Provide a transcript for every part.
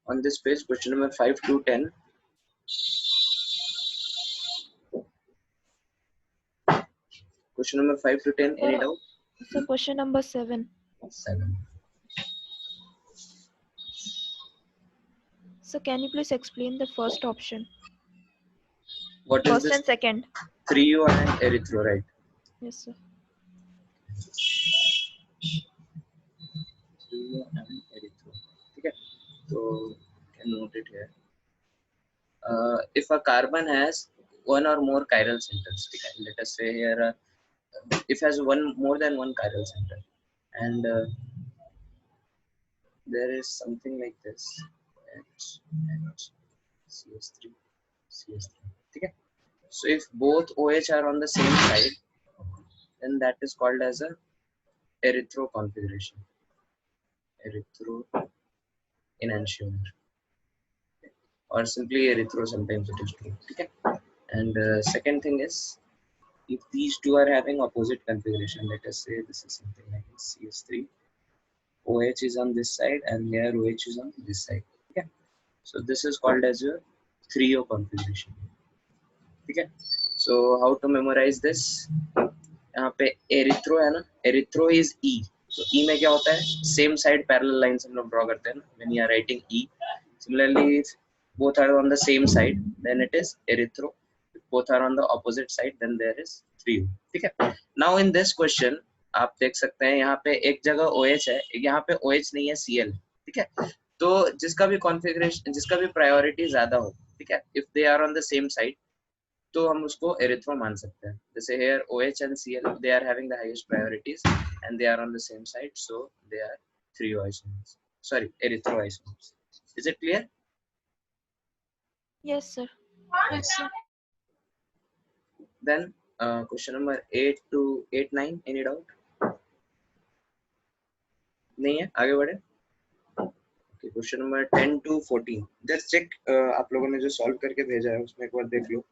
on this page, question number 5 to 10. Question number 5 to 10. Any doubt? So question number 7. 7. So can you please explain the first option? What is First this? and second. Trio and erythro, right? Yes, sir. Trio and erythro. Okay. So can note it here. If a carbon has one or more chiral centers, okay, let us say here, if has more than one chiral center, and there is something like this, H, CH3, CH3. Okay. So if both OH are on the same side, then that is called as a erythro configuration. Erythro enantiomer, or simply erythro, sometimes it is true. Okay. And second thing is, if these two are having opposite configuration, let us say this is something like this, CH3, OH is on this side and here OH is on this side. Okay. So this is called as your 3O configuration. Okay. So how to memorize this? यहाँ पे erythro है ना, erythro is ई, तो ई में क्या होता है, same side parallel lines हम लोग ड्रॉ करते हैं ना, when you are writing E. Similarly both are on the same side, then it is erythro. If both are on the opposite side, then there is 3O. ठीक है. Now in this question आप देख सकते हैं यहाँ पे एक जगह OH है, यहाँ पे OH नहीं है, Cl. ठीक है. तो जिसका भी कॉन्फ़िगरेशन, जिसका भी प्रायोरिटी ज्यादा हो, ठीक है, if they are on the same side, तो हम उसको एरिथ्रो मान सकते हैं. जैसे here OH and Cl, they are having the highest priorities and they are on the same side, so they are 3O isomers. Sorry, erythro isomers. Is it clear? Yes, sir. Yes, sir. Then question number 8 to 8, 9. Any doubt? नहीं है, आगे बढ़े. Okay, question number 10 to 14. Just check आप लोगों ने जो solve करके भेजा है उसमें एक बार देख लो.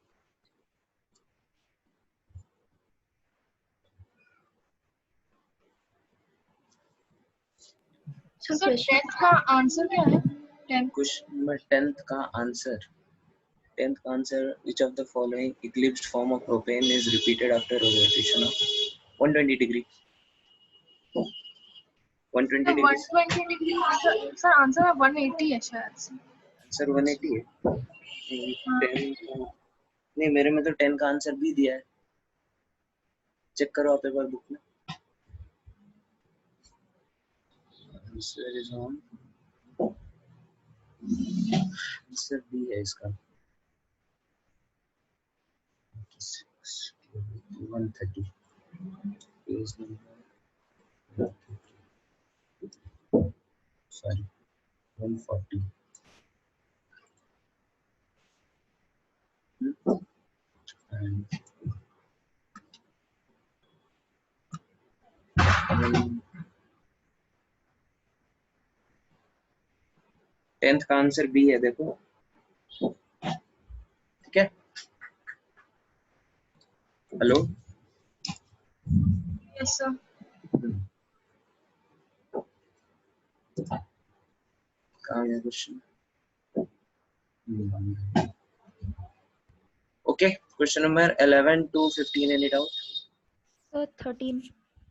So 10th का आंसर क्या है? 10th. Question number 10th का आंसर. 10th का answer, which of the following eclipsed form of propane is repeated after rotation of 120 degree? 120 So degrees. 120 degree. Sir answer 180 है शायद से. आंसर 180 है. 10 का नहीं, मेरे में तो 10 का आंसर भी दिया है. चेक करो आप एक बार बुक में. Answer is on. आंसर भी है इसका 130. Page number, sorry, 140. And 10th का आंसर बी है, देखो. ठीक है. हेलो. Yes, sir. कहाँ गया question? Okay, question number 11 to 15. Any doubt? Sir 13.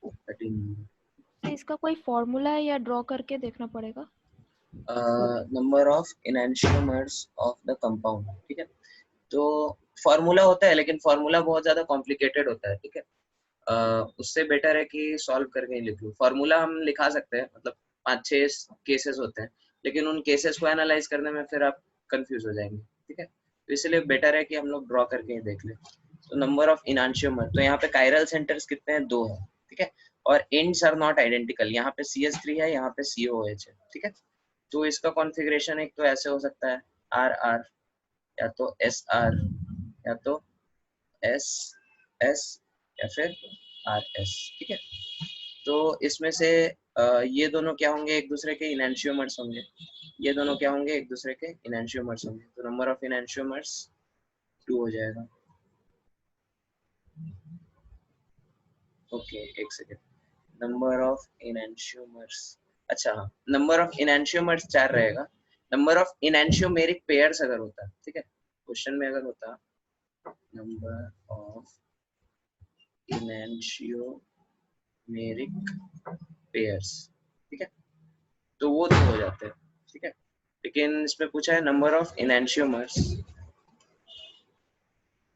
13. तो इसका कोई फॉर्मूला है या ड्रॉ करके देखना पड़ेगा? Number of enantiomers of the compound. ठीक है. तो फॉर्मूला होता है, लेकिन फॉर्मूला बहुत ज्यादा कॉम्प्लिकेटेड होता है. ठीक है. उससे बेटर है कि सॉल्व करके ही लिख लो. फॉर्मूला हम लिखा सकते हैं, मतलब 5-6 केसेस होते हैं, लेकिन उन केसेस को एनालाइज करने में फिर आप कंफ्यूज हो जाएंगे. ठीक है. तो इसलिए बेटर है कि हम लोग ड्रॉ करके ही देख लें. तो नंबर ऑफ इनांशियोमर, तो यहाँ पे कायरल सेंटर्स कितने हैं? 2 है. ठीक है. और एंड्स आर नॉट आइडेंटिकल. यहाँ पे CH3 है, यहाँ पे COOH है. ठीक है. तो इसका कॉन्फ़िगरेशन एक तो ऐसे हो सकता है, RR, या तो SR, या तो SS, या फिर RS. ठीक है. तो इसमें से ये दोनों क्या होंगे? एक दूसरे के इनैंशियोमर्स होंगे. ये दोनों क्या होंगे? एक दूसरे के इनैंशियोमर्स होंगे. तो नंबर ऑफ इनैंशियोमर्स 2 हो जाएगा. ओके, एक सेकेंड. नंबर ऑफ इनैंशियोमर्स, अच्छा हाँ, नंबर ऑफ इनैंशियोमर्स 4 रहेगा। नंबर ऑफ इनैंशियोमेरिक पेयर्स अगर होता, ठीक है, क्वेश्चन में अगर होता नंबर ऑफ इनैंशियोमेरिक पेयर्स, ठीक है, तो वो 2 हो जाते हैं, ठीक है। लेकिन इसमें पूछा है नंबर ऑफ इनैंशियोमर्स,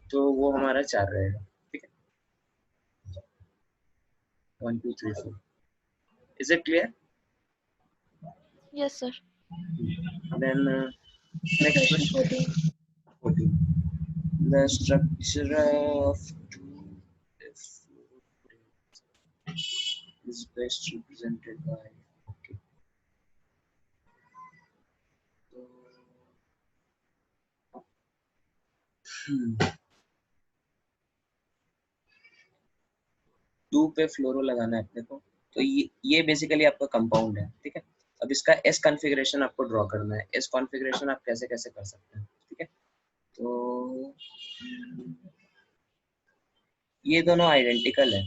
तो वो हमारा 4 रहेगा, ठीक है। 1 2 3 4। Is it clear? Yes, sir. Then next Question question 14. 14. The structure of 2F is best represented by, okay. So, 2 पे फ्लोरो लगाना है अपने को। तो ये बेसिकली आपका कंपाउंड है, ठीक है। अब इसका एस कॉन्फ़िगरेशन आपको ड्रॉ करना है। एस कॉन्फ़िगरेशन आप कैसे कैसे कर सकते हैं, ठीक है। तो ये दोनों आइडेंटिकल है,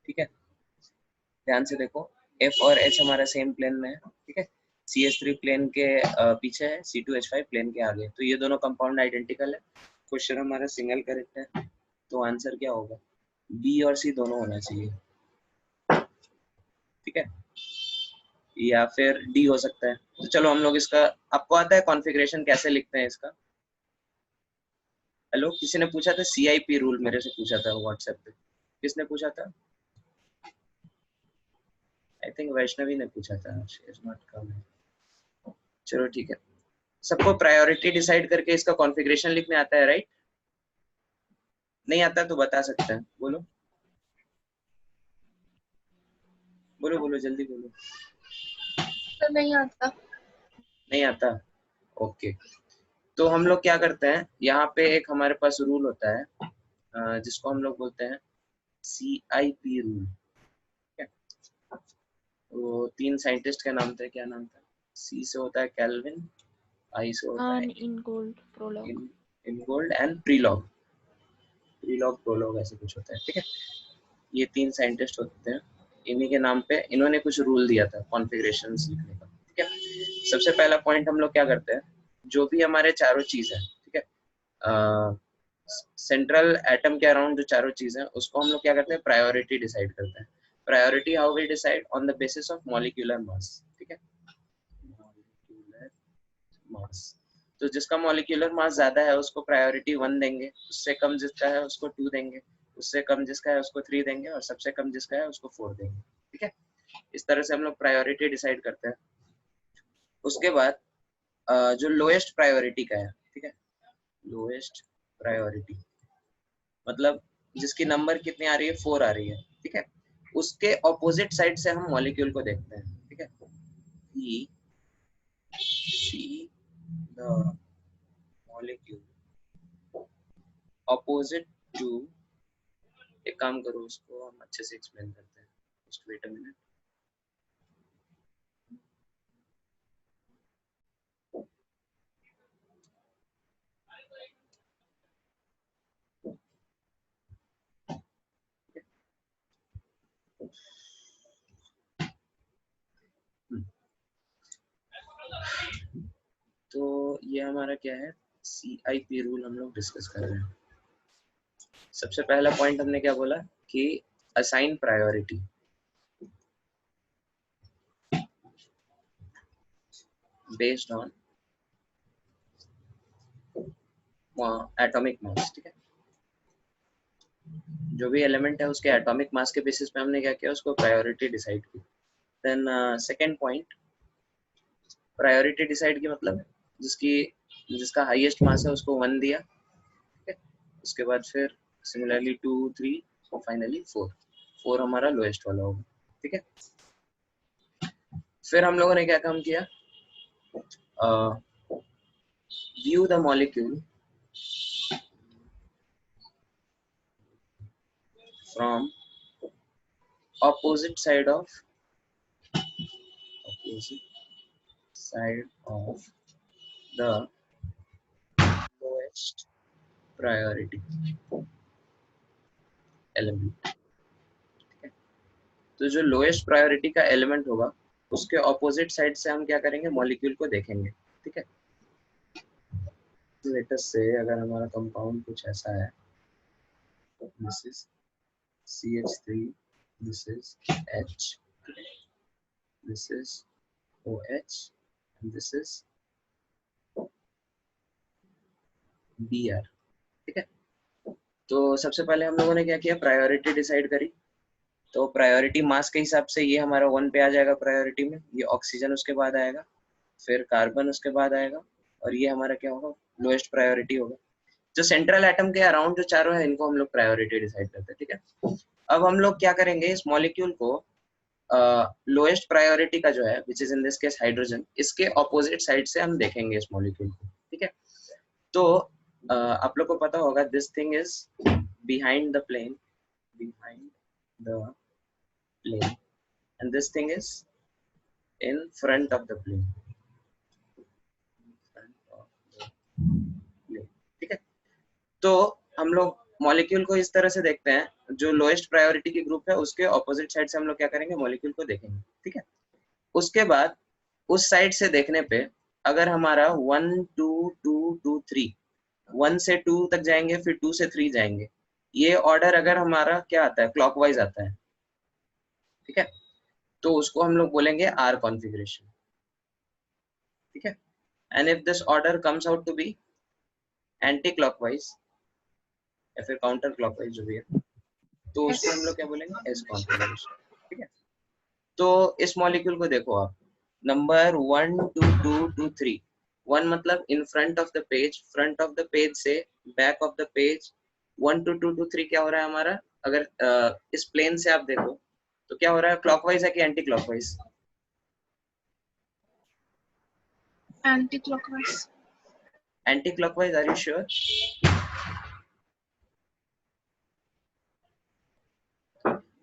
ठीक है। ध्यान से देखो, F और H हमारा सेम प्लेन में है, ठीक है। CH3 प्लेन के पीछे है, C2H5 प्लेन के आगे। तो ये दोनों कंपाउंड आइडेंटिकल है। क्वेश्चन हमारा सिंगल करेक्ट है, तो आंसर क्या होगा? बी और सी दोनों होना चाहिए, ठीक है, या फिर डी हो सकता है। तो चलो हम लोग इसका, आपको आता है कॉन्फ़िगरेशन कैसे लिखते हैं इसका? हेलो, किसी ने पूछा था CIP रूल, मेरे से पूछा था व्हाट्सएप पे। किसने पूछा था? आई थिंक वैष्णवी ने पूछा था। She is not coming. चलो ठीक है। सबको प्रायोरिटी डिसाइड करके इसका कॉन्फ़िगरेशन लिखने आता है, राइट? नहीं आता तो बता सकते हैं, बोलो बोलो बोलो, जल्दी बोलो। सर नहीं आता। नहीं आता, ओके। तो हम लोग क्या करते हैं, यहाँ पे एक हमारे पास रूल होता है जिसको हम लोग बोलते हैं CIP रूल, ठीक है। वो 3 साइंटिस्ट का नाम था, क्या नाम था? C से होता है कैल्विन, I से होता है And in gold prologue. Ingold and Prelog, Prelog ऐसे कुछ होता है, ठीक है। ये 3 साइंटिस्ट होते हैं, इन्हीं के नाम पे इन्होंने कुछ रूल दिया था कॉन्फ़िगरेशन लिखने का, ठीक है। सबसे पहला पॉइंट हम लोग क्या करते हैं, जो भी हमारे चारों चीज है, ठीक है, सेंट्रल एटम के अराउंड जो चारों चीज है, उसको हम लोग क्या करते हैं, प्रायोरिटी डिसाइड करते हैं। Priority how we decide? On the basis of molecular mass, ठीक है, मॉलिक्यूलर मास। तो जिसका मॉलिक्यूलर मास ज्यादा है उसको प्रायोरिटी 1 देंगे, उससे कम जिसका है उसको 2 देंगे, उससे कम जिसका है उसको 3 देंगे, और सबसे कम जिसका है उसको 4 देंगे, ठीक है। इस तरह से हम लोग प्रायोरिटी डिसाइड करते हैं। उसके बाद जो लोएस्ट प्रायोरिटी का है, ठीक है, लोएस्ट प्रायोरिटी मतलब जिसकी नंबर कितनी आ रही है, 4 आ रही है, ठीक है, उसके ऑपोजिट साइड से हम मॉलिक्यूल को देखते हैं, ठीक है। We see the molecule opposite to, एक काम करो, उसको हम अच्छे से एक्सप्लेन करते हैं। Just wait a minute. तो ये हमारा क्या है, CIP रूल हम लोग डिस्कस कर रहे हैं। सबसे पहला पॉइंट हमने क्या बोला कि assign priority based on atomic mass, ठीक है। जो भी एलिमेंट है उसके एटॉमिक मास के बेसिस पे हमने क्या किया, उसको प्रायोरिटी डिसाइड की। Then second point, priority decide की मतलब जिसका हाईएस्ट मास है उसको 1 दिया, ठीक है। उसके बाद फिर सिमिलरली 2 3 और फाइनली 4 हमारा लोएस्ट वाला होगा, ठीक है। फिर हम लोगों ने क्या काम किया, view the molecule from opposite side of the lowest priority element, ठीक है। तो जो लोएस्ट प्रायोरिटी का एलिमेंट होगा उसके ऑपोजिट साइड से हम क्या करेंगे, मॉलिक्यूल को देखेंगे, ठीक है। लेट अस से अगर हमारा कंपाउंड कुछ ऐसा है, this is CH3, this is H, this is OH, and this is Br, ठीक है। तो सबसे पहले हम लोगों ने क्या किया, प्रायोरिटी डिसाइड करी। तो प्रायोरिटी मास के हिसाब से ये हमारा 1 पे आ जाएगा प्रायोरिटी में, ये ऑक्सीजन उसके बाद आएगा, फिर कार्बन उसके बाद आएगा, और ये हमारा क्या होगा, लोएस्ट प्रायोरिटी होगा। जो सेंट्रल एटम के अराउंड जो चारों है, इनको हम लोग प्रायोरिटी डिसाइड करते हैं, ठीक है। अब हम लोग क्या करेंगे, इस मॉलिक्यूल को लोएस्ट प्रायोरिटी का जो है, which is in this case hydrogen, इसके ऑपोजिट साइड से हम देखेंगे इस मॉलिक्यूल को, ठीक है। तो आप लोग को पता होगा, this thing is behind the plane, and this thing is in front of the plane, ठीक है। तो हम लोग मॉलिक्यूल को इस तरह से देखते हैं, जो लोएस्ट प्रायोरिटी की ग्रुप है उसके ऑपोजिट साइड से हम लोग क्या करेंगे, मॉलिक्यूल को देखेंगे, ठीक है। उसके बाद उस साइड से देखने पे अगर हमारा 1 2 2 2 3 1 से 2 तक जाएंगे, फिर 2 से 3 जाएंगे, ये ऑर्डर अगर हमारा क्या आता है, क्लॉकवाइज आता है, ठीक है। तो उसको हम लोग बोलेंगे आर कॉन्फ़िगरेशन, ठीक है। And if this order comes out to be anticlockwise या फिर काउंटर क्लॉकवाइज जो भी है, तो उसको हम लोग क्या बोलेंगे, एस कॉन्फ़िगरेशन, ठीक है। तो इस मॉलिक्यूल को देखो आप, नंबर 1 2 2 2 3, 1 मतलब इन front of the page, front of the page से बैक ऑफ द पेज, 1 2 2 2 3 क्या हो रहा है हमारा, अगर इस प्लेन से आप देखो तो क्या हो रहा है, क्लॉकवाइज है कि anti clockwise, anti clockwise. Anti clockwise, are you sure?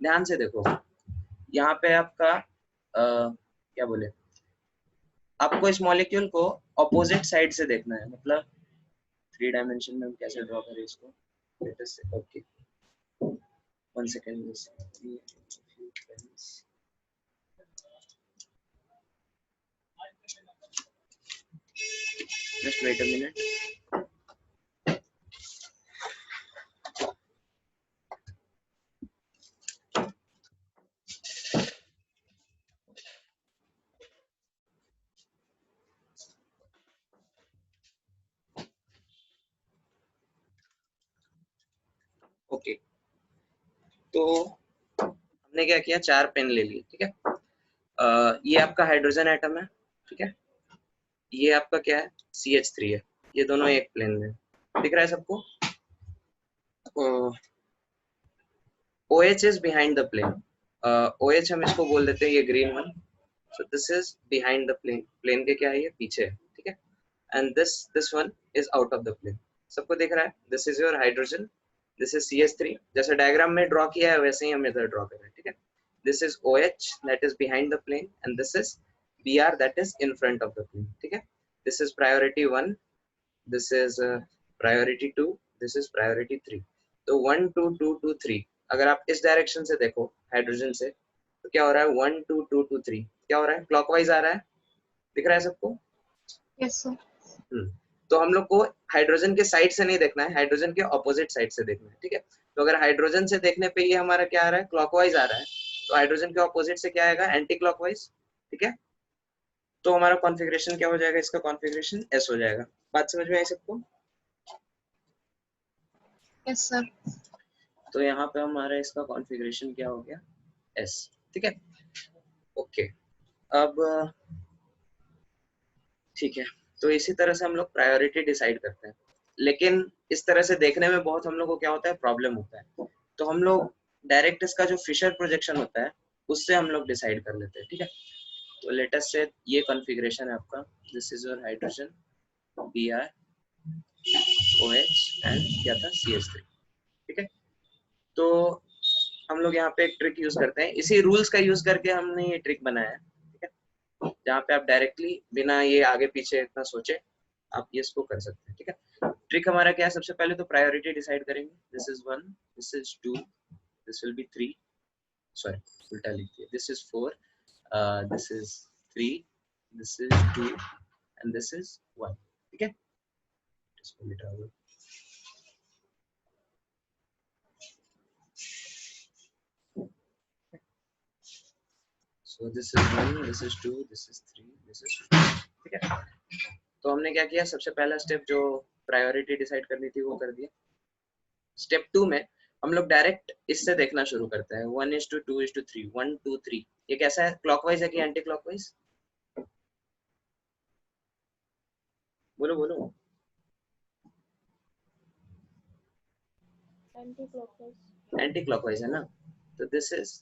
ध्यान से देखो, यहाँ पे आपका क्या बोले, आपको इस मॉलिक्यूल को ऑपोजिट साइड से देखना है, मतलब 3 डायमेंशन में हम कैसे ड्रॉ करें इसको, लेट अस से, okay 1 second, just wait a minute. Okay, तो हमने क्या किया, 4 पेन ले लिए, ठीक है। ये आपका हाइड्रोजन एटम है, ठीक है। ये आपका क्या है, CH3 है, ये दोनों एक प्लेन में दिख रहा है सबको। OH is behind the plane, OH हम इसको बोल देते हैं, ये green one, so this is behind the plane, plane के क्या है, ये पीछे है, ठीक है। And this one is out of the plane, सबको दिख रहा है, this is your hydrogen, this is CH3, जैसे डायग्राम में ड्रॉ किया है वैसे ही हम इधर ड्रॉ कर रहे हैं, ठीक है। This is OH that is behind the plane and this is Br that is in front of the plane, ठीक है। This is priority 1, this is priority 2, this is priority 3। तो 1 2 2 2 3 अगर आप इस डायरेक्शन से देखो हाइड्रोजन से, तो क्या हो रहा है, 1 2 2 2 3 क्या हो रहा है, क्लॉकवाइज आ रहा है, दिख रहा है सबको? Yes sir. तो हम लोग को हाइड्रोजन के साइड से नहीं देखना है, हाइड्रोजन के ऑपोजिट साइड से देखना है, ठीक है। तो अगर हाइड्रोजन से देखने पे ये हमारा क्या आ रहा है, क्लॉकवाइज आ रहा है, तो हाइड्रोजन के ऑपोजिट से क्या आएगा, एंटी क्लॉकवाइज, ठीक है। तो हमारा कॉन्फ़िगरेशन क्या हो जाएगा, इसका कॉन्फ़िगरेशन S हो जाएगा। बात समझ में आई सबको? Yes sir. तो यहाँ पे हमारा इसका कॉन्फ़िगरेशन क्या हो गया, S, ठीक है। ओके, अब ठीक है, तो इसी तरह से हम लोग प्रायोरिटी डिसाइड करते हैं, लेकिन इस तरह से देखने में बहुत हम लोग को क्या होता है, प्रॉब्लम होता है। तो हम लोग डायरेक्ट इसका जो फिशर प्रोजेक्शन होता है उससे हम लोग डिसाइड कर लेते हैं, ठीक है। तो लेट अस से ये कॉन्फ़िगरेशन है आपका, this is your hydrogen, Br OH and क्या था, CH3, ठीक है। तो हम लोग यहाँ पे एक ट्रिक यूज करते हैं, इसी रूल्स का यूज करके हमने ये ट्रिक बनाया है, ठीक है, जहाँ पे आप डायरेक्टली बिना ये आगे पीछे इतना सोचे आप ये इसको कर सकते हैं, ठीक है। ट्रिक हमारा क्या है, सबसे पहले तो प्रायोरिटी डिसाइड करेंगे, this is 1, this is 2, this will be 3, sorry उल्टा लिख दिया, this is 4, this is 3, this is 2 and this is 1. ठीक है, इसको मिटा दो. So this is 1, this is 2, this is 3, this is 4. ठीक है, तो हमने क्या किया, सबसे पहला स्टेप जो प्रायोरिटी डिसाइड करनी थी वो कर दिया. स्टेप 2 में हम लोग डायरेक्ट इससे देखना शुरू करते हैं. 1:2:3, 1 2 3. ये कैसा है, क्लॉकवाइज है कि एंटी क्लॉकवाइज? बोलो बोलो. एंटी क्लॉकवाइज है ना, तो दिस इज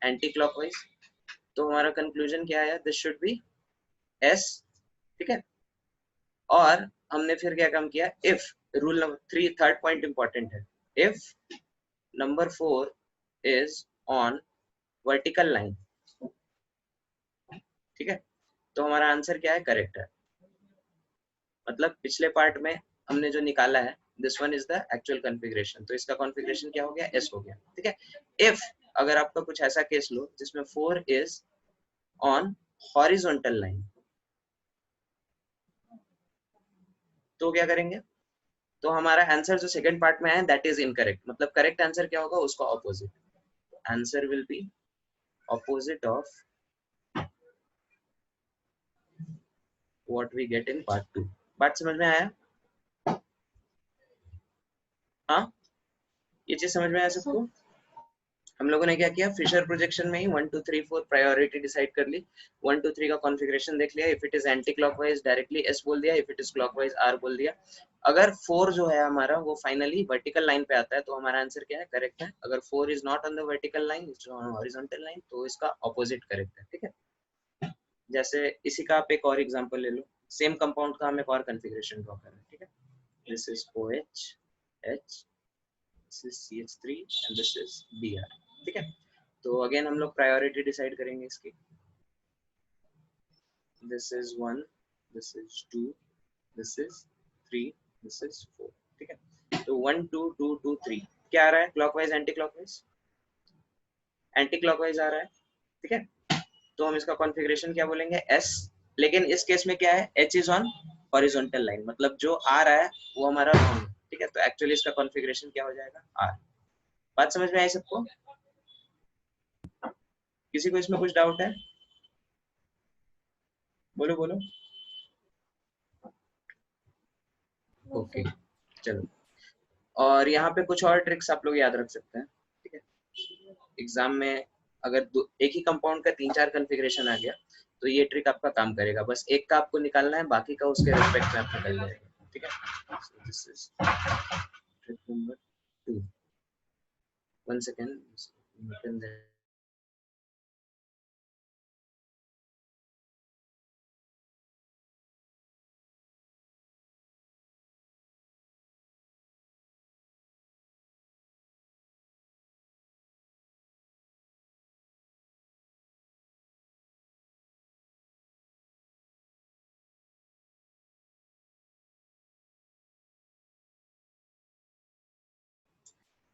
एंटी क्लॉकवाइज. तो हमारा कंक्लूजन क्या आया, दिस शुड बी एस. ठीक है, और हमने फिर क्या काम किया, if rule number 3, third point important है, if number 4 is on vertical line. ठीक है, तो हमारा आंसर क्या है, करेक्ट है. मतलब पिछले पार्ट में हमने जो निकाला है, this one is the actual configuration, तो इसका कॉन्फ़िगरेशन क्या हो गया, एस हो गया. ठीक है, इफ अगर आपका कुछ ऐसा केस लो जिसमें 4 इज ऑन हॉरिजॉन्टल लाइन, तो क्या करेंगे, तो हमारा आंसर जो सेकंड पार्ट में है दैट इज इनकरेक्ट. मतलब करेक्ट आंसर क्या होगा, उसका opposite. Answer will be opposite of what we get in part 2. बात समझ में आया? हाँ, ये चीज समझ में आया सबको? हम लोगों ने क्या किया, फिशर प्रोजेक्शन में ही 1 2 3 4 प्रायोरिटी डिसाइड कर ली. 1 2 3 का कॉन्फ़िगरेशन देख लिया. If it is anti clockwise directly S बोल दिया, if it is clockwise R बोल दिया. अगर 4 जो है हमारा वो फाइनली वर्टिकल लाइन पे आता है तो हमारा आंसर क्या है, करेक्ट है. अगर 4 is not on the vertical line, it's on horizontal line, तो इसका ऑपोजिट करेक्ट है. ठीक है, जैसे इसी का आप एक और एग्जांपल ले लो. सेम कंपाउंड का हम एक और कॉन्फ़िगरेशन ड्रॉ कर रहे हैं. ठीक है, this is OH H, this is CH3 and this is Br. ठीक है, तो अगेन हम लोग प्रायोरिटी डिसाइड करेंगे इसकी. This is 1, this is 2, this is 3, this is 4. ठीक है, तो 1 2 2 2 3 क्या आ रहा है, clockwise anti clockwise? Anti clockwise आ रहा है. ठीक है, तो हम इसका कॉन्फ़िगरेशन क्या बोलेंगे, एस. लेकिन इस केस में क्या है, H is on horizontal line, मतलब जो आ रहा है वो हमारा रॉन्ग है. ठीक है, तो एक्चुअली इसका कॉन्फ़िगरेशन क्या हो जाएगा, R. बात समझ में आई सबको? किसी को इसमें कुछ डाउट है? बोलो बोलो. ओके, चलो. और यहाँ पे कुछ और ट्रिक्स आप लोग याद रख सकते हैं. ठीक है, एग्जाम में अगर एक ही कंपाउंड का 3-4 कॉन्फ़िगरेशन आ गया तो ये ट्रिक आपका काम करेगा. बस एक का आपको निकालना है, बाकी का उसके रिस्पेक्ट में आप निकल जाएगा. ठीक है, so this is trick number 2. 1 second.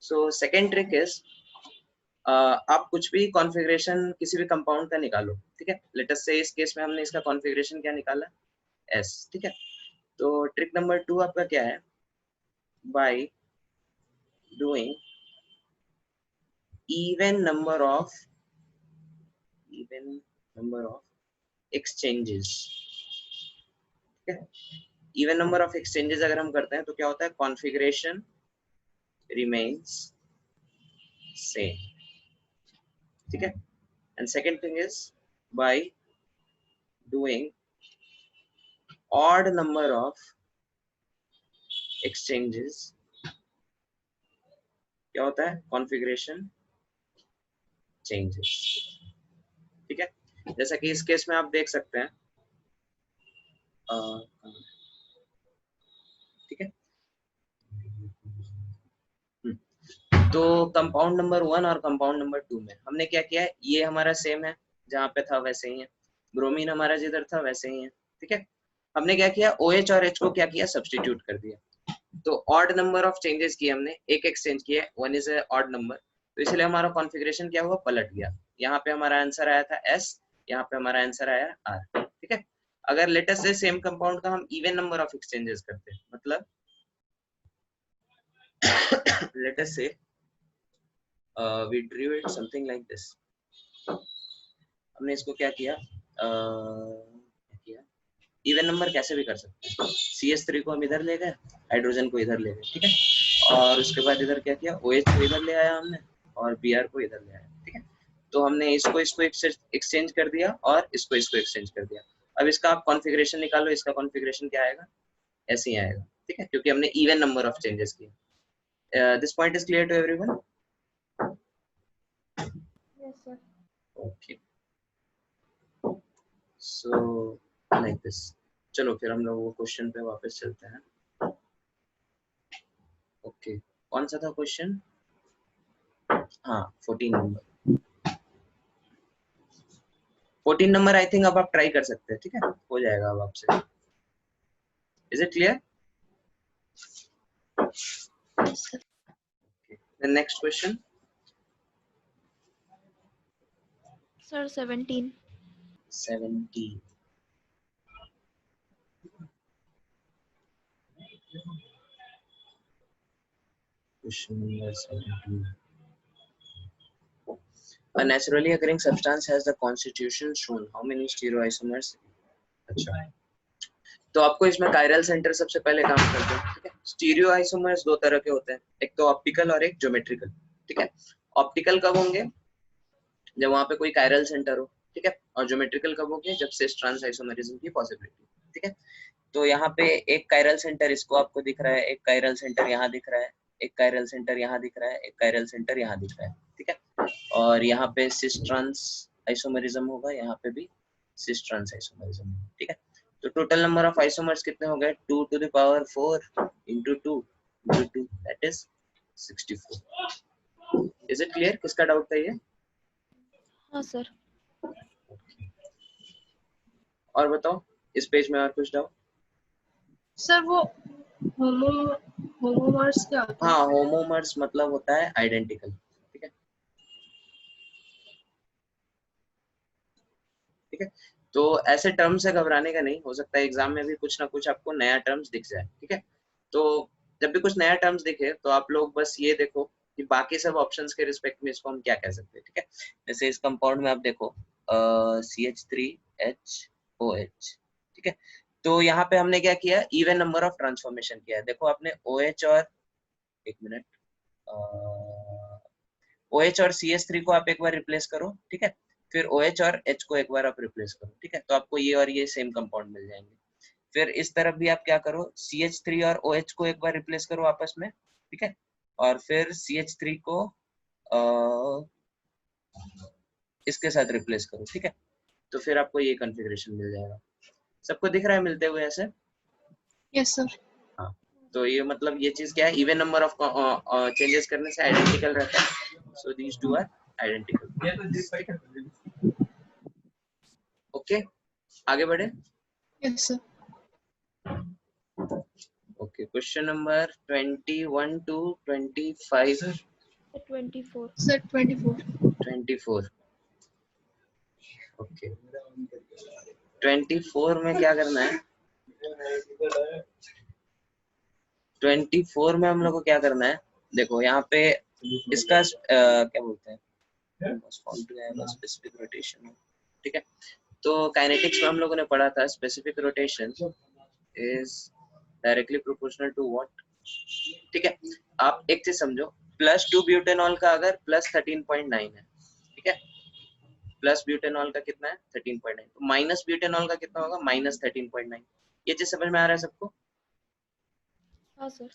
So second trick is, आप कुछ भी कॉन्फ़िगरेशन किसी भी कंपाउंड का निकालो. ठीक है, लेट अस से इस केस में हमने इसका कॉन्फ़िगरेशन क्या निकाला, S. ठीक है, तो ट्रिक नंबर 2 आपका क्या है, by doing even number of exchanges. ठीक है, even number of exchanges अगर हम करते हैं तो क्या होता है, configuration remains same. ठीक है, and second thing is by doing odd number of exchanges क्या होता है, configuration changes. ठीक है, जैसा कि इस केस में आप देख सकते हैं. ठीक है, तो कंपाउंड नंबर 1 और कंपाउंड नंबर 2 में हमने क्या किया है, ये हमारा सेम है, जहाँ पे था वैसे ही है. ब्रोमीन हमारा जिधर था वैसे ही है. ठीक है, हमने क्या किया, OH और H को क्या किया, सब्स्टिट्यूट कर दिया. तो ऑड नंबर ऑफ चेंजेस किए हमने, एक एक्सचेंज किया, 1 इज ए ऑड नंबर, तो इसलिए हमारा कॉन्फ़िगरेशन क्या हुआ, पलट गया. यहाँ पे हमारा आंसर आया था S, यहाँ पे हमारा आंसर आया R, ठीक है। अगर लेटेस्ट से सेम कंपाउंड का हम इवन नंबर ऑफ एक्सचेंजेस करते हैं, मतलब लेटेस्ट से we drew it something like this, हमने इसको क्या किया, इवन नंबर कैसे भी कर सकते हैं। CH3 को हम इधर ले गए, हाइड्रोजन को इधर ले गए, ठीक है, और उसके बाद इधर क्या किया, OH को इधर ले आया हमने और Br को इधर ले आया, ठीक है। तो हमने इसको एक्सचेंज कर दिया और इसको एक्सचेंज कर दिया। अब इसका आप कॉन्फ़िगरेशन निकालो, इसका कॉन्फ़िगरेशन क्या आएगा, ऐसे ही आएगा, ठीक है, क्योंकि हमने इवन नंबर ऑफ चेंजेस किए। This point is clear to everyone? Yes, sir. Okay, so like this. चलो फिर हम लोग वो क्वेश्चन पे वापस चलते हैं। ओके, कौन सा था क्वेश्चन? हाँ, 14 नंबर। 14 नंबर आई थिंक अब आप ट्राई कर सकते हैं, ठीक है, हो जाएगा अब आपसे। Is it clear? Yes, sir. The next question. Sir, 17. 17. Question number 17. A naturally occurring substance has the constitution shown. How many stereoisomers? अच्छा, तो आपको इसमें कायरल सेंटर सबसे पहले काम करते हैं, ठीक है। स्टीरियोआइसोमर्स दो तरह के होते हैं, एक तो ऑप्टिकल और एक ज्योमेट्रिकल, ठीक है। ऑप्टिकल कब होंगे, जब वहां पे कोई कायरल सेंटर हो, ठीक है, और ज्योमेट्रिकल कब होंगे, जब सिस ट्रांस आइसोमरिज्म की पॉसिबिलिटी, ठीक है। तो यहाँ पे एक कायरल सेंटर इसको आपको दिख रहा है, एक कायरल सेंटर यहाँ दिख रहा है, एक कायरल सेंटर यहाँ दिख रहा है, एक कायरल सेंटर यहाँ दिख रहा है, ठीक है। और यहाँ पे सिस ट्रांस आइसोमरिज्म होगा, यहाँ पे भी सिस ट्रांस आइसोमरिज्म, ठीक है। तो टोटल नंबर ऑफ आइसोमर्स कितने हो गए, 2 to the power 4 into 2 into 2, that is 64. Is it clear? किसका डाउट था ये? हाँ सर। और बताओ इस पेज में और कुछ डाउट? Sir, वो homomers क्या होता है? हाँ, होमोमर्स मतलब होता है आइडेंटिकल, ठीक है, ठीक है। तो ऐसे टर्म से घबराने का नहीं, हो सकता है एग्जाम में भी कुछ ना कुछ आपको नया टर्म्स दिख जाए, ठीक है। तो जब भी कुछ नया टर्म्स दिखे तो आप लोग बस ये देखो कि बाकी सब ऑप्शंस के रिस्पेक्ट में इसको हम क्या कह सकते हैं, ठीक है। जैसे इस कंपाउंड में आप देखो CH3HOH, ठीक है। तो यहाँ पे हमने क्या किया, इवन नंबर ऑफ ट्रांसफॉर्मेशन किया है। देखो आपने OH और एक मिनट OH और CH3 को आप एक बार रिप्लेस करो, ठीक है, फिर OH और H को एक बार आप रिप्लेस करो, ठीक है, तो आपको ये और ये सेम कंपाउंड मिल जाएंगे। फिर इस तरफ भी आप क्या करो, CH3 और OH को एक बार रिप्लेस करो आपस में, ठीक है, और फिर CH3 को इसके साथ रिप्लेस करो, ठीक है, तो फिर आपको ये कॉन्फ़िगरेशन मिल जाएगा। सबको दिख रहा है मिलते हुए ऐसे? Yes, sir. हाँ, तो ये मतलब ये चीज क्या है, इवन नंबर ऑफ चेंजेस करने से आइडेंटिकल रहता है, so these two are identical. Okay, आगे बढ़े। Yes, sir. Okay, question number 21 to 25। Sir, 24. Sir, 24. 24। Okay, 24 में क्या करना है, 24 में हम लोग को क्या करना है, देखो यहाँ पे इसका क्या बोलते हैं, स्पेसिफिक रोटेशन, ठीक है। तो काइनेटिक्स में हम लोगों ने पढ़ा था specific rotation is directly proportional to what, ठीक है। आप एक चीज समझो, +2 ब्यूटेनॉल का अगर +13.9 है, ठीक है, प्लस ब्यूटेनॉल का कितना है 13.9, तो माइनस ब्यूटेनॉल का कितना होगा -13.9। ये चीज समझ में आ रहा है सबको? हाँ सर।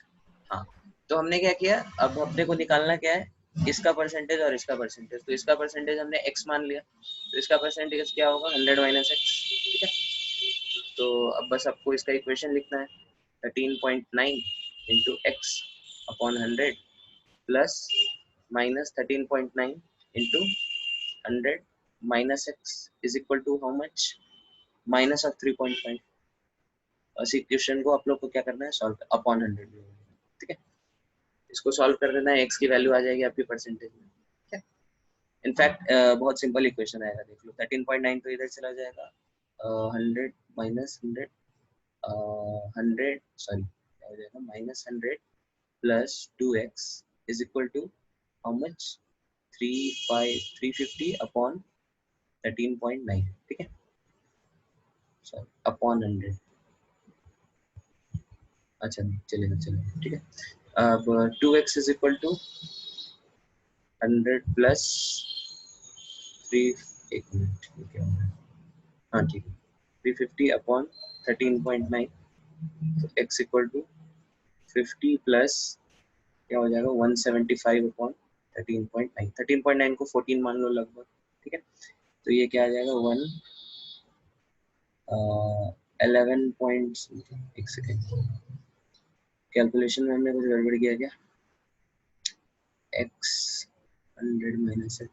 हाँ, तो हमने क्या किया, अब अपने को निकालना क्या है, इसका परसेंटेज और इसका परसेंटेज। तो इसका परसेंटेज हमने x मान लिया, तो इसका परसेंटेज क्या होगा 100 - x, ठीक है। तो अब बस आपको इसका इक्वेशन लिखना है, 13.9 into x upon 100 plus -13.9 into 100 minus x is equal to how much, minus of 3.5। इस इक्वेशन को आप लोग को क्या करना है, सॉल्व अपॉन 100, ठीक है। इसको सॉल्व कर देना है, x की वैल्यू आ जाएगी आपकी परसेंटेज में, ठीक है। इनफैक्ट बहुत सिंपल इक्वेशन आएगा, देख लो 13.9 तो इधर चला जाएगा, 100 माइनस 100, 100 सॉरी क्या हो जाएगा, minus 100 plus 2x is equal to how much, 350 upon 13.9, ठीक है, सॉरी अपॉन 100, अच्छा चलेगा चलेगा, ठीक है। अब 2x is equal to 100 plus 3, एक मिनट क्या हो रहा है, हाँ ठीक है, 350 अपॉन 13.9, तो x इक्वल टू 50 प्लस क्या हो जाएगा 175 अपॉन 13.9, 13.9 को 14 मान लो लगभग, ठीक है, तो ये क्या आ जाएगा 11 पॉइंट, एक सेकेंड, कैलकुलेशन में हमने कुछ गड़बड़ किया क्या, x 100 minus x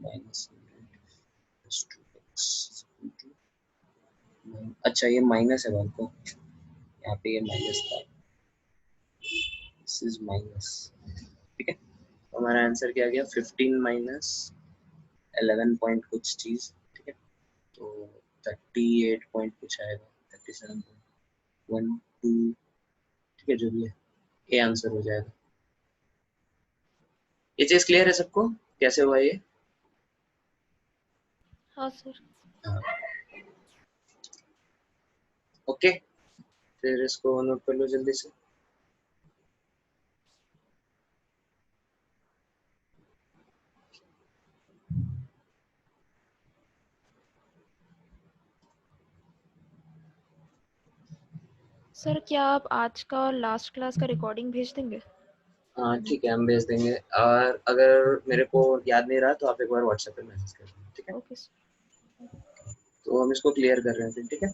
minus 100 plus 2x, अच्छा ये माइनस है बाल को, यहाँ पे ये माइनस था, दिस इज माइनस, ठीक है, तो हमारा आंसर क्या आ गया 15 माइनस 11 पॉइंट कुछ चीज, ठीक है, तो 38 पॉइंट कुछ आएगा, 37.12, ठीक है, जो भी है ये आंसर हो जाएगा। ये चीज क्लियर है सबको कैसे हुआ ये? हाँ सर। हाँ ओके, फिर इसको नोट कर लो जल्दी से। सर क्या आप आज का और लास्ट क्लास का रिकॉर्डिंग भेज देंगे? हाँ ठीक है, हम भेज देंगे, और अगर मेरे को याद नहीं रहा तो आप एक बार व्हाट्सएप पे मैसेज कर देना, ठीक है, ओके सर। तो हम इसको क्लियर कर रहे हैं फिर, ठीक है,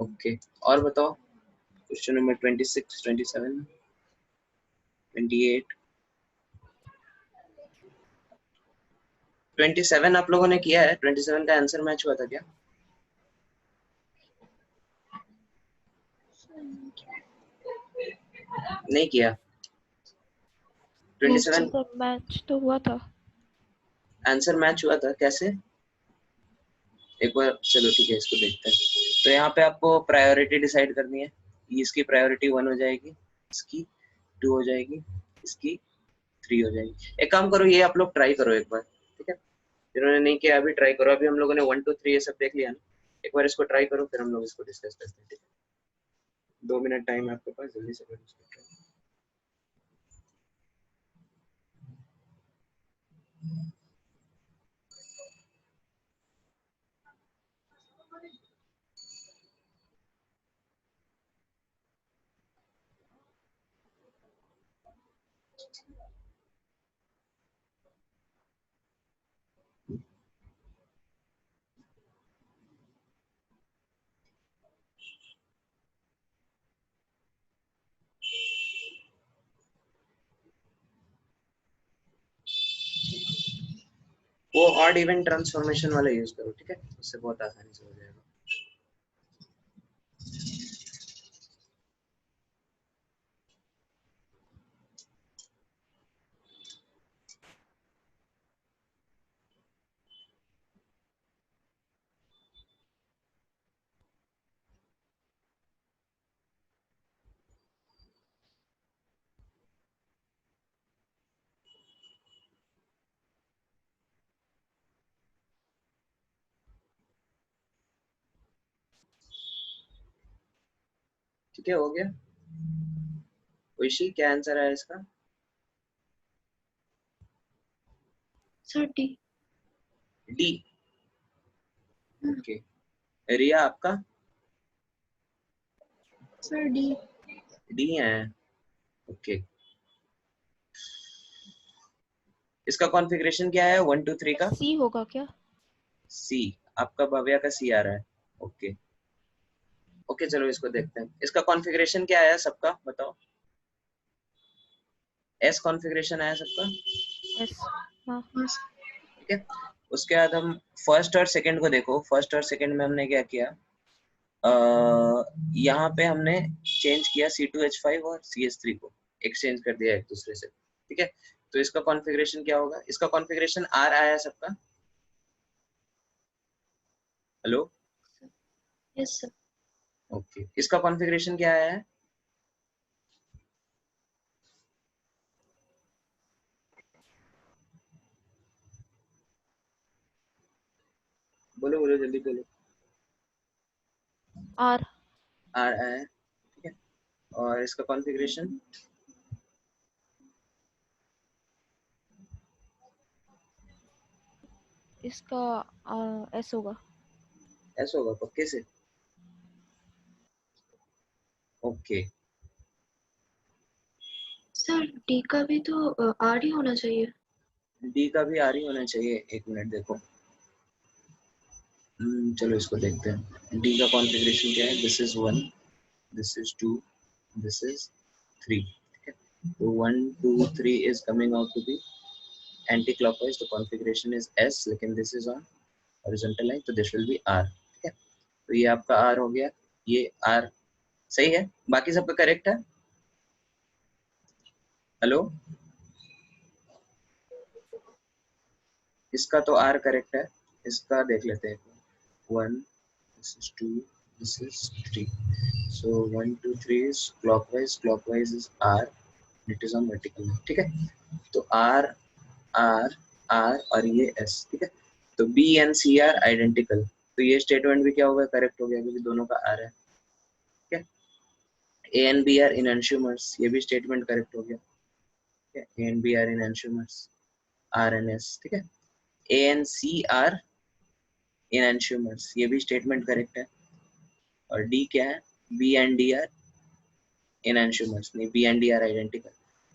ओके। और बताओ क्वेश्चन नंबर 26, 27, 28, 27 आप लोगों ने किया है, 27 का आंसर मैच हुआ था क्या? नहीं किया? 27 सर मैच तो हुआ था। आंसर मैच हुआ था कैसे, एक बार चलो ठीक है इसको देखते हैं। तो यहाँ पे आपको प्रायोरिटी डिसाइड करनी है, इसकी प्रायोरिटी 1 हो जाएगी, इसकी 2 हो जाएगी, इसकी 3 हो जाएगी। एक काम करो, ये आप लोग ट्राई करो एक बार, ठीक है, जिन्होंने नहीं किया अभी ट्राई करो, अभी हम लोगों ने 1 2 3 ये सब देख लिया ना, एक बार इसको ट्राई करो फिर हम लोग इसको डिस्कस करते हैं, ठीक है, 2 मिनट टाइम है आपके पास, जल्दी से करो इसको try। वो ऑड इवन ट्रांसफॉर्मेशन वाला यूज करो, ठीक है, उससे बहुत आसानी से हो जाएगा। ठीक है, हो गया। ऋषि क्या आंसर है इसका? Sir D. D, okay. Riya आपका? Sir D. डी है, ओके। इसका कॉन्फ़िगरेशन क्या है 1 2 3 का? सी होगा क्या? सी, आपका भव्या का सी आ रहा है, ओके ओके, चलो इसको देखते हैं। इसका कॉन्फ़िगरेशन क्या आया सबका बताओ? एस कॉन्फ़िगरेशन आया सबका, एस। हाँ। ठीक है। उसके बाद हम फर्स्ट और सेकंड को देखो, फर्स्ट और सेकंड में हमने क्या किया, यहाँ पे हमने चेंज किया C2H5 और CH3 को एक्सचेंज कर दिया एक दूसरे से, ठीक है। तो इसका कॉन्फ़िगरेशन क्या होगा? इसका कॉन्फ़िगरेशन R आया सबका? Hello, yes sir. ओके, इसका कॉन्फ़िगरेशन क्या आया है? बोलो बोलो जल्दी बोलो। आर। R आया है, ठीक है। और इसका कॉन्फ़िगरेशन इसका एस होगा। ऐसा होगा पक्के से? ओके, सर डी का भी तो आर ही होना चाहिए। डी का भी R ही होना चाहिए। एक मिनट देखो, चलो इसको देखते हैं। डी का कॉन्फ़िगरेशन क्या है? This is 1, this is 2, this is 3, ठीक है। तो 1 2 3 is coming out to be anti-clockwise, the configuration is S, लेकिन this is on horizontal line, तो this will be R, ठीक है। तो ये आपका R हो गया, ये R सही है, बाकी सबका करेक्ट है। हेलो, इसका तो R करेक्ट है, इसका देख लेते हैं। 1, this is 2, this is 3, so 1 2 3 is clockwise, clockwise is R, it is on vertical line, ठीक है। तो R R R और ये S, ठीक है। तो B and C are identical, तो ये स्टेटमेंट भी क्या होगा? करेक्ट हो गया, क्योंकि दोनों का R है, ठीक है। A and B are enantiomers, ये भी स्टेटमेंट करेक्ट हो गया, ठीक है। A and B are enantiomers, R and S, ठीक है। A and C are enantiomers, ये भी स्टेटमेंट करेक्ट है। और D क्या है? B and D are enantiomers, नहीं, B and D are identical,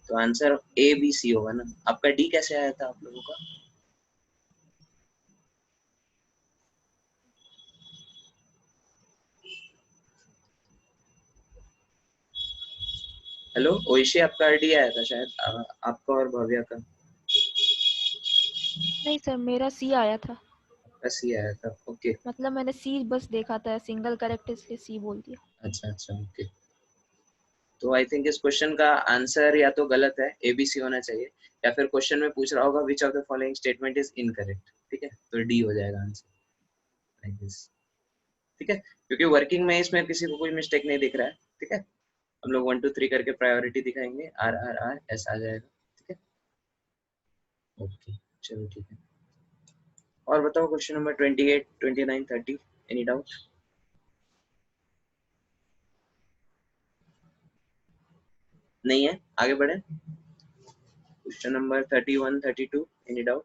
तो आंसर A B C होगा ना। आपका D कैसे आया था आप लोगों का? हेलो ओइशी, आपका डी आया था शायद, आपका और भव्या का। नहीं सर, मेरा सी आया था। बस ये आया था, ओके। मतलब मैंने सी बस देखा था, सिंगल करेक्ट इसलिए सी बोल दिया। अच्छा अच्छा, ओके। तो आई थिंक इस क्वेश्चन का आंसर या तो गलत है, एबीसी होना चाहिए, या फिर क्वेश्चन में पूछ रहा होगा which of the following statement is incorrect, ठीक है। तो डी हो जाएगा आंसर, लाइक दिस, ठीक है। क्योंकि वर्किंग में इसमें किसी को कोई मिस्टेक नहीं दिख रहा है, ठीक है। हम लोग 1 2 3 करके प्रायोरिटी दिखाएंगे, आर आर आर एस आ जाएगा, ठीक है। ओके, चलो ठीक है। और बताओ क्वेश्चन नंबर 28 29 30, एनी डाउट? नहीं है, आगे बढ़े। Question number 31 32, any doubt?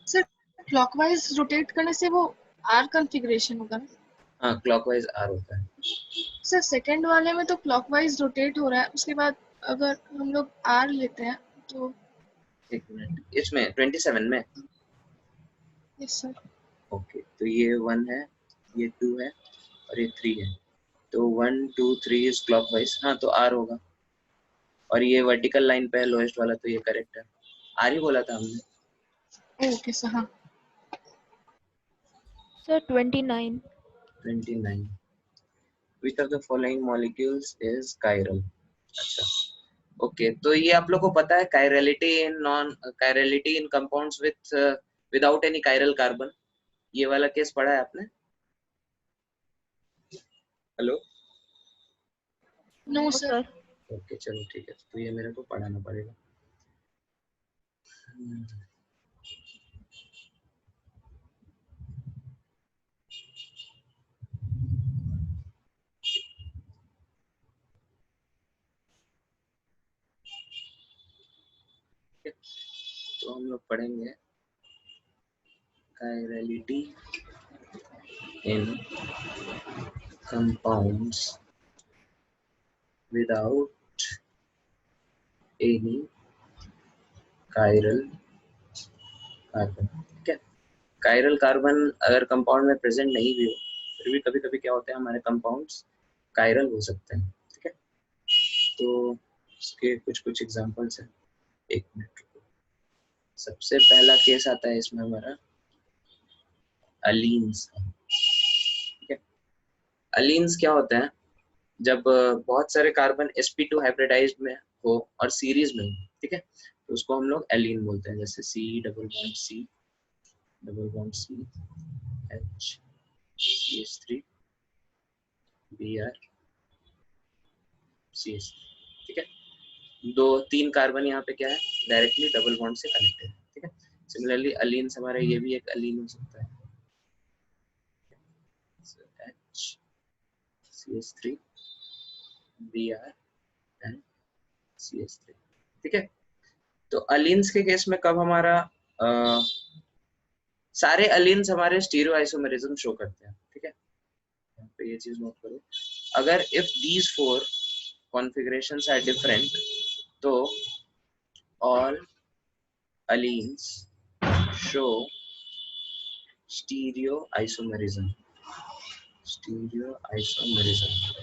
Sir clockwise rotate करने से वो आर कॉन्फ़िगरेशन होगा ना? हाँ, क्लॉकवाइज आर होता है। सर सेकंड वाले में तो क्लॉकवाइज रोटेट हो रहा है, उसके बाद अगर हम लोग आर लेते हैं तो। एक मिनट, इसमें 27 में, यस सर। ओके। तो ये 1 है, ये 2 है और ये 3 है, तो 1 2 3 इज क्लॉकवाइज, हाँ तो आर होगा। और ये वर्टिकल लाइन पे है लोएस्ट वाला, तो ये करेक्ट है, आर ही बोला था हमने। Okay sir. हाँ sir 29। 29, which of the following molecules is chiral? अच्छा, ओके। तो ये आप लोग को पता है chirality in compounds with without any chiral carbon, ये वाला केस पढ़ा है आपने? Hello, no sir. Sir okay चलो ठीक है, तो ये मेरे को पढ़ाना पड़ेगा। तो हम लोग पढ़ेंगे chirality in compounds without any chiral carbon, ठीक है। कायरल कार्बन अगर कंपाउंड में प्रेजेंट नहीं भी हो, फिर भी कभी कभी क्या होता है, हमारे कंपाउंड्स कायरल हो सकते हैं, ठीक है। तो इसके कुछ कुछ एग्जांपल्स हैं, एक मिनट रुको। सबसे पहला केस आता है इसमें हमारा अलीन्स, ठीक है। अलीन्स क्या होते हैं? जब बहुत सारे कार्बन sp2 हाइब्रिडाइज्ड में हो और सीरीज में हो, ठीक है, तो उसको हम लोग एलीन बोलते हैं, जैसे C double bond C H CH3 Br CH, ठीक है। दो तीन कार्बन यहाँ पे क्या है, डायरेक्टली डबल बॉन्ड से कनेक्टेड है, ठीक है। सिमिलरली अलीन्स हमारा ये भी एक अलीन हो सकता है, H CH3 Br and CH3, ठीक है। तो अलीन्स के केस में कब हमारा सारे अलीन्स हमारे स्टीरियो आइसोमेरिज्म शो करते हैं, ठीक है। यहाँ पे ये चीज नोट करो, अगर if these four configurations are different तो all alkenes show stereoisomerism,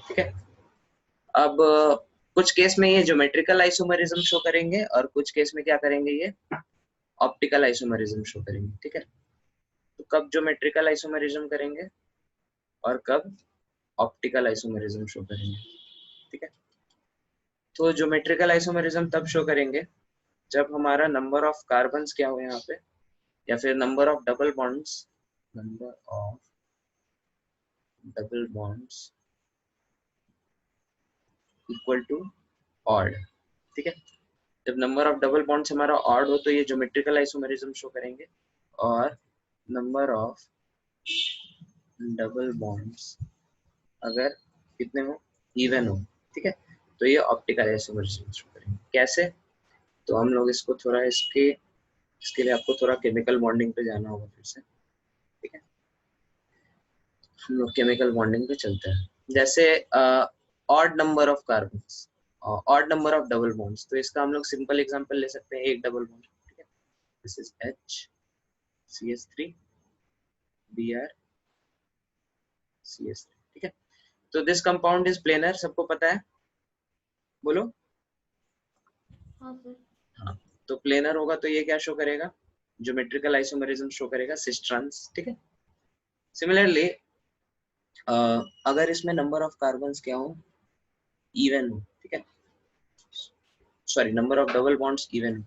ठीक है। अब कुछ केस में ये ज्योमेट्रिकल आइसोमेरिज्म शो करेंगे और कुछ केस में क्या करेंगे, ये ऑप्टिकल आइसोमेरिज्म शो करेंगे, ठीक है। तो कब ज्योमेट्रिकल आइसोमेरिज्म करेंगे और कब ऑप्टिकल आइसोमेरिज्म शो करेंगे, ठीक है। तो ज्योमेट्रिकल आइसोमेरिज्म तब शो करेंगे जब हमारा नंबर ऑफ कार्बन्स क्या हो यहाँ पे, या फिर number of double bonds equal to odd, ठीक है। जब नंबर ऑफ डबल बॉन्ड्स हमारा ऑड हो तो ये ज्योमेट्रिकल आइसोमेरिज्म शो करेंगे, और नंबर ऑफ डबल बॉन्ड्स अगर कितने हो, इवन हो, ठीक है, तो ये ऑप्टिकल आइसोमेरिज्म शो करेंगे। कैसे, तो हम लोग इसको थोड़ा इसके लिए आपको थोड़ा केमिकल बॉन्डिंग पे जाना होगा फिर से, ठीक है। हम लोग केमिकल बॉन्डिंग पे चलते हैं। जैसे odd number of carbons, odd number of double bonds, तो इसका हम लोग सिंपल एग्जांपल ले सकते हैं, एक डबल बॉन्ड, ठीक है, this is H CH3 Br CH3, ठीक है। तो दिस कंपाउंड इज प्लेनर, सबको पता है, बोलो। हाँ सर। हाँ, तो प्लेनर होगा तो ये क्या शो करेगा, ज्योमेट्रिकल आइसोमेरिज्म शो करेगा, सिस ट्रांस, ठीक है। सिमिलरली अगर इसमें नंबर ऑफ कार्बन्स क्या हो, इवन हो, ठीक है, sorry number of double bonds even हो,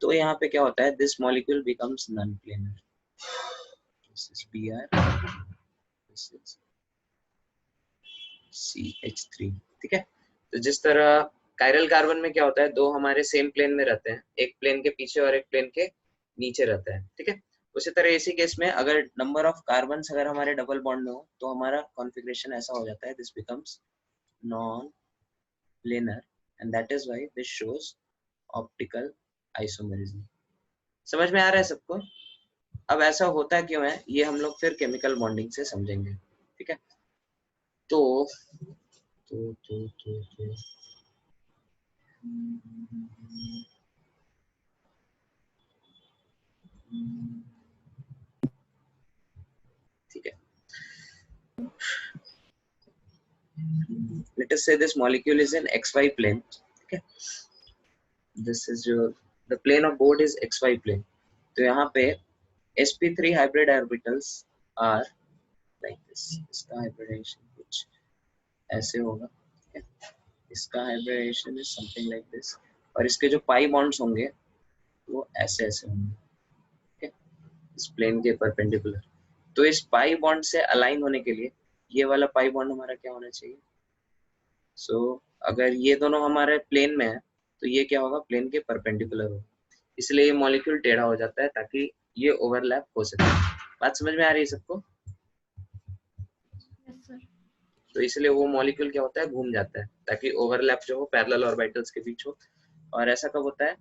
तो यहाँ पे क्या होता है, this molecule becomes non planar, this is Br, this is CH3, ठीक है। तो जिस तरह कायरल कार्बन में क्या होता है, दो हमारे सेम प्लेन में रहते हैं, एक प्लेन के पीछे और एक प्लेन के नीचे रहता है, ठीक है। उसी तरह इसी केस में अगर नंबर ऑफ कार्बन अगर हमारे डबल बॉन्ड में हो तो हमारा कॉन्फ़िगरेशन ऐसा हो जाता है, this becomes non planar, and that is why this shows optical isomerism. समझ में आ रहा है सबको? अब ऐसा होता क्यों है, ये हम लोग फिर केमिकल बॉन्डिंग से समझेंगे, ठीक है। तो ठीक है, let us say this molecule is in xy plane, okay, this is your the plane of board is xy plane, तो यहाँ पे sp3 hybrid orbitals are like this, इसका hybridization कुछ ऐसे होगा, ठीक है, इसका hybridization is something like this, और इसके जो पाई बॉन्ड्स होंगे वो ऐसे ऐसे होंगे, ठीक है, इस प्लेन के परपेंडिकुलर। तो इस पाई बॉन्ड से अलाइन होने के लिए ये वाला पाई बॉन्ड हमारा क्या होना चाहिए, सो अगर ये दोनों हमारे प्लेन में है तो ये क्या होगा, प्लेन के परपेंडिकुलर होगा, इसलिए ये मॉलिक्यूल टेढ़ा हो जाता है ताकि ये ओवरलैप हो सके। बात समझ में आ रही है सबको? Yes sir. तो इसलिए वो मॉलिक्यूल क्या होता है, घूम जाता है ताकि ओवरलैप जो हो पैरेलल ऑर्बिटल्स के बीच हो। और ऐसा कब होता है,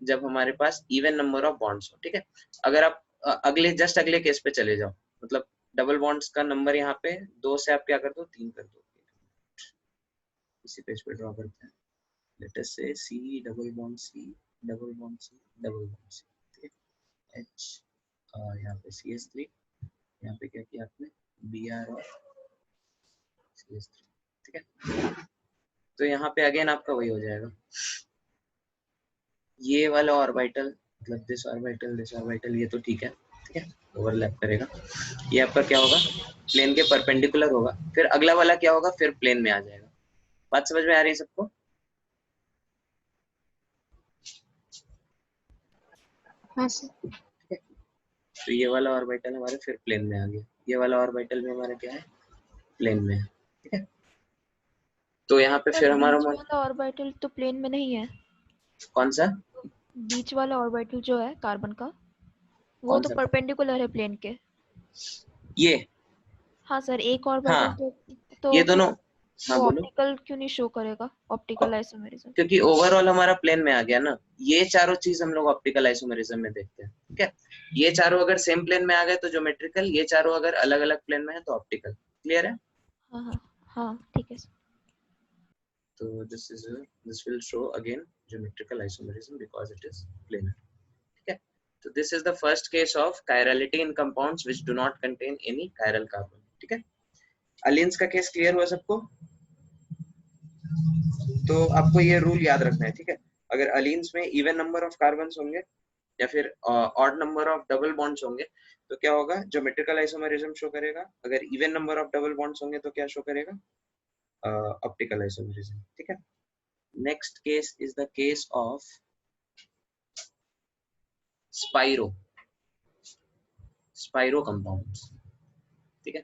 जब हमारे पास इवन नंबर ऑफ बॉन्ड्स हो, ठीक है। अगर आप जस्ट अगले केस पे चले जाओ, मतलब डबल बॉन्ड्स का नंबर यहाँ पे 2 से आप क्या कर दो, 3 कर दो, इसी पेज पे ड्रॉ करते हैं, लेट अस से C double bond C double bond C double bond C, ठीक है, H यहाँ पे CH3, यहाँ पे क्या किया आपने, Br और CH3, ठीक है। तो यहाँ पे अगेन आपका वही हो जाएगा, ये वाला ऑर्बिटल मतलब दिस ऑर्बिटल ये तो ठीक है, ठीक है, ओवरलैप करेगा, ये आपका क्या होगा, प्लेन के परपेंडिकुलर होगा, फिर अगला वाला क्या होगा, फिर प्लेन में आ जाएगा। बात समझ में आ रही है सबको? हाँ सर। तो ये वाला ऑर्बिटल हमारे फिर प्लेन में आ गया, ये वाला ऑर्बिटल भी हमारा क्या है, प्लेन में है। ठीक है, तो यहाँ पे सर फिर हमारा बीच वाला ऑर्बिटल तो प्लेन में नहीं है। कौन सा, बीच वाला ऑर्बिटल जो है कार्बन का, वो कौन तो सा, परपेंडिकुलर है प्लेन के। ये, हाँ सर, एक ऑर्बिटल हाँ तो ये फिर दोनों, हाँ वो बोलो। ऑप्टिकल क्यों नहीं शो करेगा, ऑप्टिकल आइसोमेरिज्म? क्योंकि ओवरऑल हमारा प्लेन में आ गया ना, ये चारों चीज हम लोग ऑप्टिकल आइसोमेरिज्म में देखते हैं। ठीक है, ये चारों अगर सेम प्लेन में आ गए तो ज्योमेट्रिकल, ये चारों अगर अलग अलग प्लेन में है तो ऑप्टिकल। क्लियर है? हाँ हाँ हाँ, ठीक है सर। तो this will show again geometrical isomerism because it is planar. ठीक है, तो this is the first case of chirality in compounds which do not contain any chiral carbon. ठीक है, अलीन्स का केस क्लियर हुआ सबको? तो आपको ये रूल याद रखना है। ठीक है, अगर अलीन्स में इवन नंबर ऑफ कार्बन्स होंगे या फिर odd number of double bonds होंगे तो क्या होगा, ज्योमेट्रिकल आइसोमेरिज्म शो करेगा। अगर even number of double bonds होंगे तो क्या शो करेगा, ऑप्टिकल आइसोमेरिज्म। ठीक है, next case is the case of spiro, spiro compounds. ठीक है,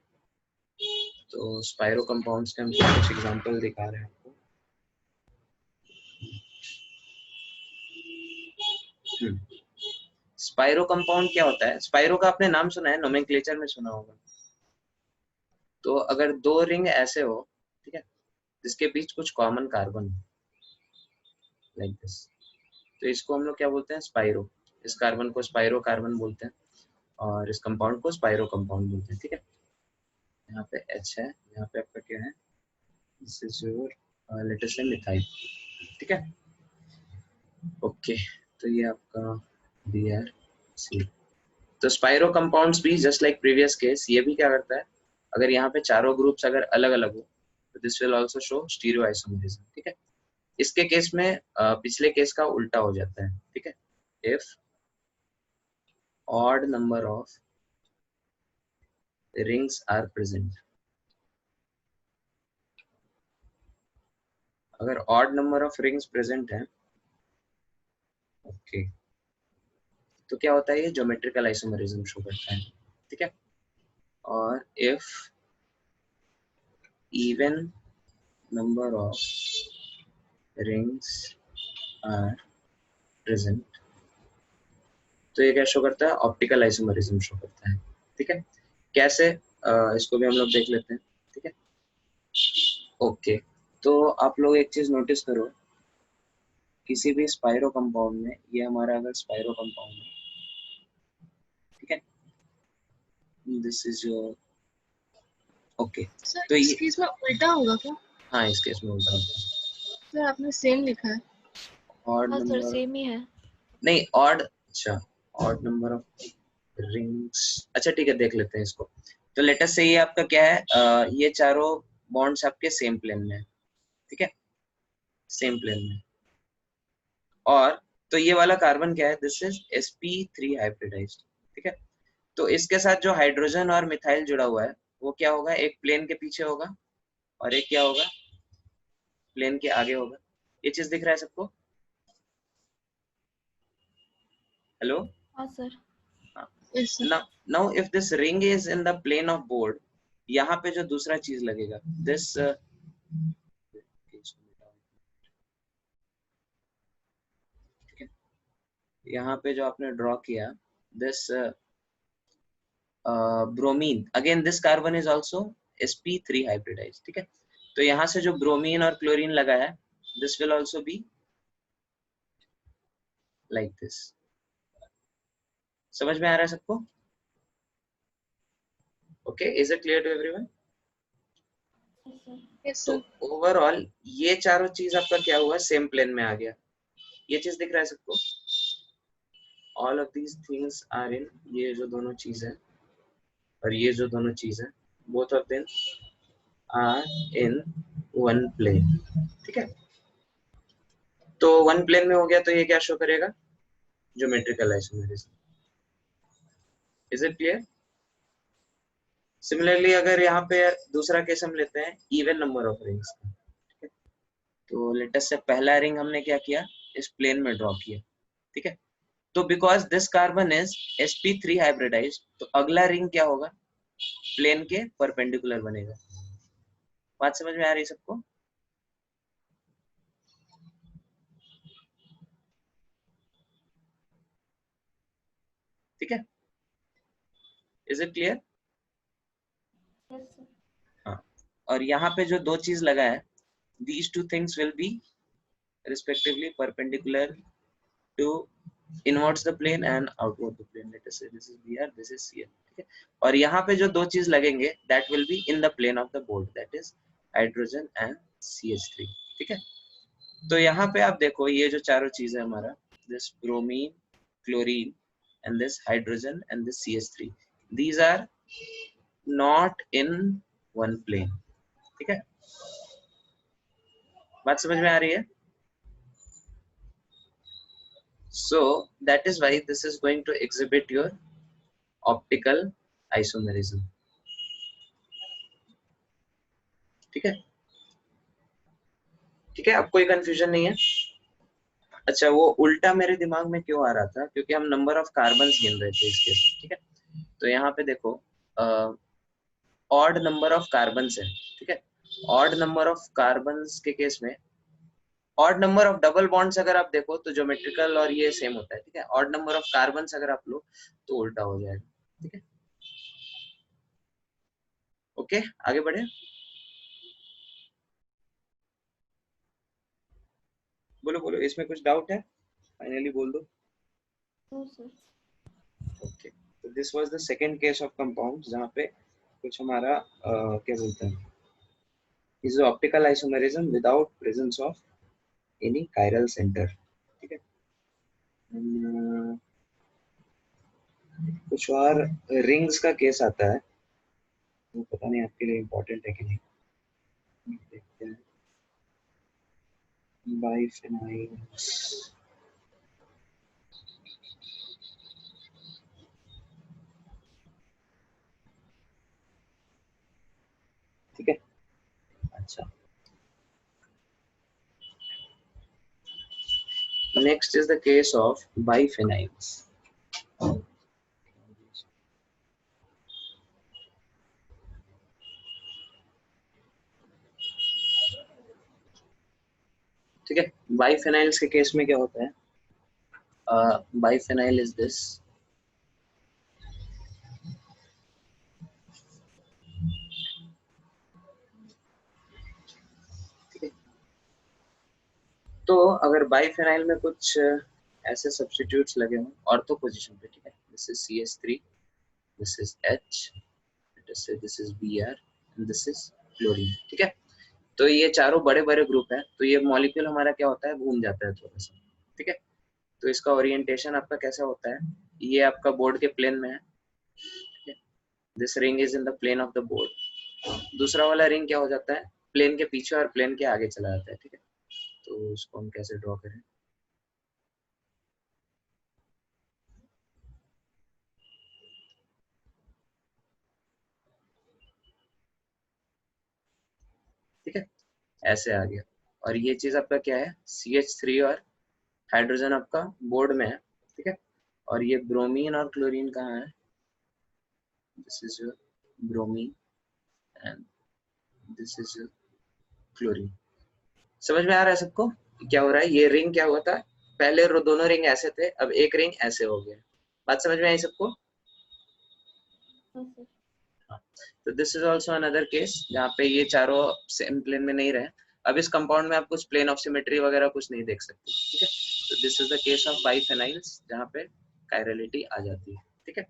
तो स्पाइरो कंपाउंड्स के हम कुछ एग्जांपल दिखा रहे हैं आपको। स्पाइरो कंपाउंड क्या होता है, स्पाइरो का आपने नाम सुना है, नोमेनक्लेचर में सुना होगा। तो अगर दो रिंग ऐसे हो, ठीक है, जिसके बीच कुछ कॉमन कार्बन लाइक दिस, तो इसको हम लोग क्या बोलते हैं, स्पाइरो। इस कार्बन को स्पाइरो कार्बन बोलते हैं और इस कंपाउंड को स्पाइरो कंपाउंड बोलते हैं। ठीक है, यहाँ पे H है, यहाँ पे आपका क्या है, this is your let us से मिथाइल। ठीक है, ओके, तो ये आपका BR C। तो स्पाइरो कंपाउंड्स भी जस्ट लाइक प्रीवियस केस, ये भी क्या करता है, अगर यहाँ पे चारों ग्रुप्स अगर अलग अलग हो तो this will also show stereoisomerism. ठीक है, इसके केस में पिछले केस का उल्टा हो जाता है। ठीक है, if odd number of rings are present, अगर odd number of rings present है, ओके, तो क्या होता है, ये ज्योमेट्रिकल आइसोमेरिज्म शो करता है। ठीक है, और if even number of rings are present, तो ये क्या शो करता है, ऑप्टिकल आइसोमेरिज्म शो करता है। ठीक है, कैसे, इसको भी हम लोग देख लेते हैं। ठीक है, ओके, तो आप लोग एक चीज नोटिस करो, किसी भी स्पाइरो कंपाउंड में, ये हमारा अगर स्पाइरो कंपाउंड है, ठीक है, this is your, okay, sir तो इस ये, केस में उल्टा होगा क्या? हाँ इस केस में उल्टा होता है। सर आपने सेम लिखा है। ऑड हाँ सर, नंबर, सेम ही है। नहीं ऑड, अच्छा, ऑड नंबर ऑफ रिंग्स, अच्छा ठीक है, देख लेते हैं इसको। तो लेट अस से ये आपका क्या है, ये चारों बॉन्ड्स आपके सेम प्लेन में है। ठीक है, सेम प्लेन में, और तो ये वाला कार्बन क्या है, दिस इज sp3 हाइब्रिडाइज्ड। ठीक है, तो इसके साथ जो हाइड्रोजन और मिथाइल जुड़ा हुआ है वो क्या होगा, एक प्लेन के पीछे होगा और एक क्या होगा, प्लेन के आगे होगा। ये चीज दिख रहा है सबको? हेलो, हाँ sir. Yes sir. Now if this ring is in the plane of board, यहाँ पे जो दूसरा चीज लगेगा, दिस यहाँ पे जो आपने ड्रॉ किया, this bromine, again this carbon is also sp3 hybridized. ठीक है, तो यहाँ से जो ब्रोमीन और क्लोरीन लगा है, this will also be like this. समझ में आ रहा है सबको? Okay, is it clear to everyone? Yes तो सर। ओवरऑल ये चारों चीज आपका क्या हुआ, सेम प्लेन में आ गया। ये चीज दिख रहा है सबको? All of these things are in, ये जो दोनों चीज है और ये जो दोनों चीज है, both of them are in one plane. ठीक है, तो वन प्लेन में हो गया तो ये क्या शो करेगा, geometrical isomerism. Is it clear? Similarly अगर यहाँ पे दूसरा केस हम लेते हैं इवन नंबर ऑफ रिंग्स का, ठीक है, तो लेटेस्ट से पहला रिंग हमने क्या किया, इस प्लेन में ड्रॉ किया, ठीक है, तो because this carbon is sp3 hybridized, तो अगला रिंग क्या होगा, प्लेन के परपेंडिकुलर बनेगा। बात समझ में आ रही है सबको? ठीक है, इज इट क्लियर? हाँ, और यहाँ पे जो दो चीज लगा है, these two things will be respectively perpendicular to inwards the plane and outward the plane. Let us say this is BR, this is CL, ठीक है, और यहाँ पे जो दो चीज लगेंगे that will be in the plane of the board, that is hydrogen and CH3, ठीक है। तो यहाँ पे आप देखो ये जो चारों चीज है हमारा, this bromine, chlorine and this hydrogen and this CH3, these are not in one plane, ठीक है, बात समझ में आ रही है? So that is why this is going to exhibit your optical isomerism, ठीक है, ठीक है, अब कोई कंफ्यूजन नहीं है? अच्छा, वो उल्टा मेरे दिमाग में क्यों आ रहा था, क्योंकि हम नंबर ऑफ कार्बन गिन रहे थे इसके, ठीक है, तो यहाँ पे देखो ऑड नंबर ऑफ कार्बन है, ठीक है, ऑड नंबर ऑफ कार्बन के केस में, odd number of double bonds अगर आप देखो तो ज्योमेट्रिकल और ये सेम होता है, ठीक है, ऑड नंबर ऑफ कार्बन अगर आप लो तो उल्टा हो जाएगा, ठीक है, ओके, आगे बढ़े। बोलो बोलो, इसमें कुछ डाउट है? फाइनली बोल दो। ओके, तो this was the second case of compound जहाँ पे कुछ हमारा क्या बोलते हैं, is optical isomerism without presence of any chiral centre, ठीक है। कुछ और रिंग्स का केस आता है, वो पता नहीं आपके लिए इम्पोर्टेंट है कि नहीं, देखते हैं। बाइफेनाइल्स, ठीक है, अच्छा, next is the case of biphenyls. ठीक है, बाइफेनाइल्स के केस में क्या होता है, बाइफेनाइल इज दिस, तो अगर बाइफेनाइल में कुछ ऐसे सब्स्टिट्यूट्स लगे हों ऑर्थो पोजीशन पे, ठीक है, this is CH3, this is H, this is Br and this is chlorine, ठीक है, तो ये चारों बड़े बड़े ग्रुप है, तो ये मॉलिक्यूल हमारा क्या होता है, घूम जाता है थोड़ा सा, ठीक है, तो इसका ओरिएंटेशन आपका कैसा होता है, ये आपका बोर्ड के प्लेन में है, ठीक है, this ring is in the plane of the board, दूसरा वाला रिंग क्या हो जाता है, प्लेन के पीछे और प्लेन के आगे चला जाता है, ठीक है, तो उसको हम कैसे ड्रॉ करें, ठीक है, ऐसे आ गया, और ये चीज आपका क्या है, CH3 और हाइड्रोजन आपका बोर्ड में है, ठीक है, और ये ब्रोमीन और क्लोरीन कहाँ है, this is your bromine and this is your chlorine. समझ में आ रहा है सबको क्या हो रहा है, ये रिंग क्या हुआ था, पहले दोनों रिंग ऐसे थे, अब एक रिंग ऐसे हो गया, बात समझ में आई सबको? हाँ, तो this is also another case जहाँ पे ये चारों सेम प्लेन में नहीं रहे, अब इस कंपाउंड में आप कुछ प्लेन ऑफ सिमेट्री वगैरह कुछ नहीं देख सकते, ठीक है, तो this is the case of biphenyls जहाँ पे कायरलिटी आ जाती है, ठीक है,